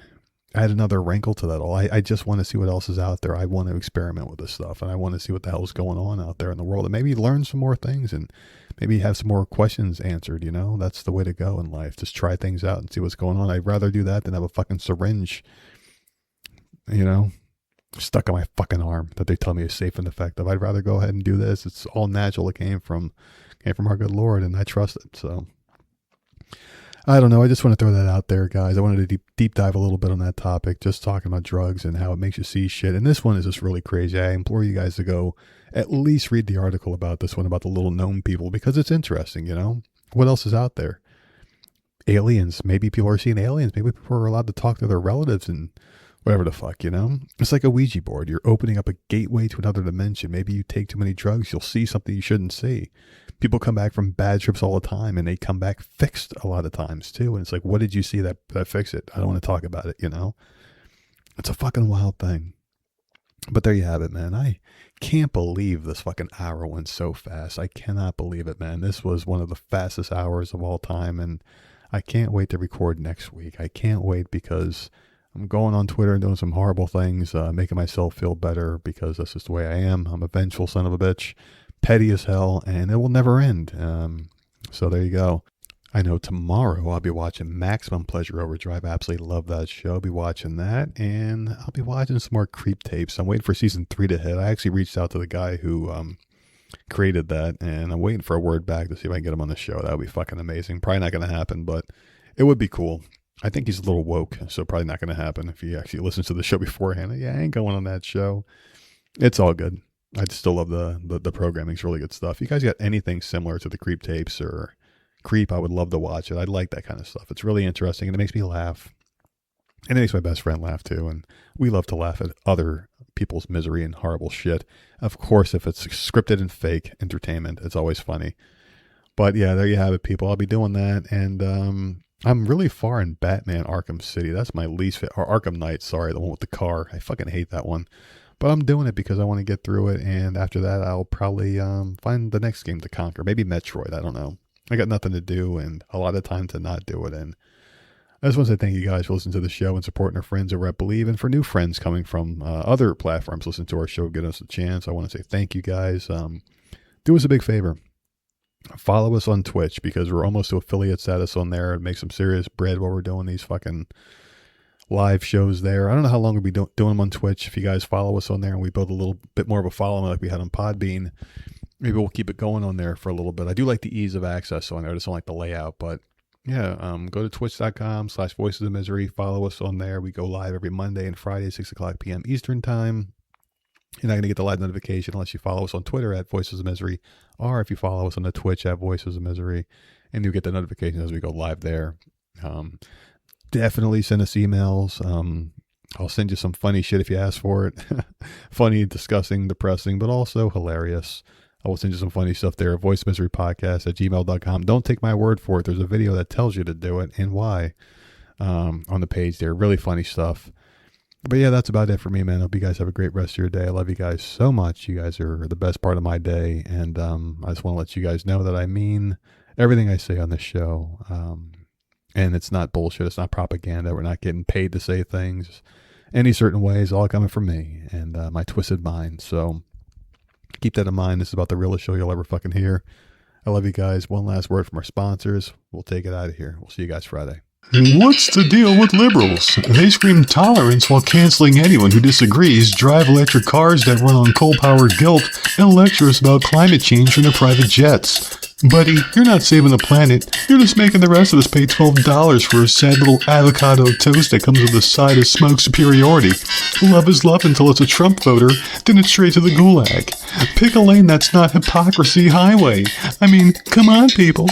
add another wrinkle to that all. I just want to see what else is out there. I want to experiment with this stuff, and I want to see what the hell is going on out there in the world, and maybe learn some more things and maybe have some more questions answered, you know? That's the way to go in life. Just try things out and see what's going on. I'd rather do that than have a fucking syringe, you know, stuck on my fucking arm that they tell me is safe and effective. I'd rather go ahead and do this. It's all natural. It came from our good Lord, and I trust it. So I don't know. I just want to throw that out there, guys. I wanted to deep dive a little bit on that topic, just talking about drugs and how it makes you see shit. And this one is just really crazy. I implore you guys to go at least read the article about this one, about the little gnome people, because it's interesting, you know? What else is out there? Aliens. Maybe people are seeing aliens. Maybe people are allowed to talk to their relatives and whatever the fuck, you know? It's like a Ouija board. You're opening up a gateway to another dimension. Maybe you take too many drugs, you'll see something you shouldn't see. People come back from bad trips all the time, and they come back fixed a lot of times too. And it's like, what did you see that fixed it? I don't want to talk about it, you know? It's a fucking wild thing. But there you have it, man. I can't believe this fucking hour went so fast. I cannot believe it, man. This was one of the fastest hours of all time, and I can't wait to record next week. I can't wait because I'm going on Twitter and doing some horrible things, making myself feel better because that's just the way I am. I'm a vengeful son of a bitch, petty as hell, and it will never end. So there you go. I know tomorrow I'll be watching Maximum Pleasure Overdrive. I absolutely love that show. I'll be watching that, and I'll be watching some more Creep Tapes. I'm waiting for season 3 to hit. I actually reached out to the guy who created that, and I'm waiting for a word back to see if I can get him on the show. That would be fucking amazing. Probably not going to happen, but it would be cool. I think he's a little woke, so probably not going to happen if he actually listens to the show beforehand. Yeah, I ain't going on that show. It's all good. I still love the programming. It's really good stuff. You guys got anything similar to the Creep Tapes or Creep, I would love to watch it. I like that kind of stuff. It's really interesting, and it makes me laugh. And it makes my best friend laugh, too. And we love to laugh at other people's misery and horrible shit. Of course, if it's scripted and fake entertainment, it's always funny. But yeah, there you have it, people. I'll be doing that. And I'm really far in Batman Arkham City. That's my least favorite. Or Arkham Knight, sorry, the one with the car. I fucking hate that one. But I'm doing it because I want to get through it. And after that, I'll probably find the next game to conquer. Maybe Metroid. I don't know. I got nothing to do and a lot of time to not do it. And I just want to say thank you guys for listening to the show and supporting our friends over at Believe. And for new friends coming from other platforms, listen to our show, get us a chance. I want to say thank you guys. Do us a big favor. Follow us on Twitch because we're almost to affiliate status on there and make some serious bread while we're doing these fucking live shows there. I don't know how long we'll be doing them on Twitch. If you guys follow us on there and we build a little bit more of a following like we had on Podbean, maybe we'll keep it going on there for a little bit. I do like the ease of access on there. I just don't like the layout. But yeah, go to twitch.com/voicesofmisery. Follow us on there. We go live every Monday and Friday, 6 o'clock p.m. Eastern time. You're not going to get the live notification unless you follow us on Twitter at Voices of Misery, or if you follow us on the Twitch at Voices of Misery, and you'll get the notifications as we go live there. Definitely send us emails. I'll send you some funny shit if you ask for it. Funny, disgusting, depressing, but also hilarious. I will send you some funny stuff there. voicesofmiserypodcast@gmail.com. Don't take my word for it. There's a video that tells you to do it and why. on the page there. Really funny stuff. But yeah, that's about it for me, man. Hope you guys have a great rest of your day. I love you guys so much. You guys are the best part of my day. And I just want to let you guys know that I mean everything I say on this show. And it's not bullshit. It's not propaganda. We're not getting paid to say things any certain ways. All coming from me and my twisted mind. So keep that in mind. This is about the realest show you'll ever fucking hear. I love you guys. One last word from our sponsors. We'll take it out of here. We'll see you guys Friday. What's the deal with liberals? They scream tolerance while canceling anyone who disagrees, drive electric cars that run on coal-powered guilt, and lecture us about climate change from their private jets. Buddy, you're not saving the planet. You're just making the rest of us pay $12 for a sad little avocado toast that comes with a side of smoke superiority. Love is love until it's a Trump voter, then it's straight to the gulag. Pick a lane that's not hypocrisy highway. I mean, come on, people.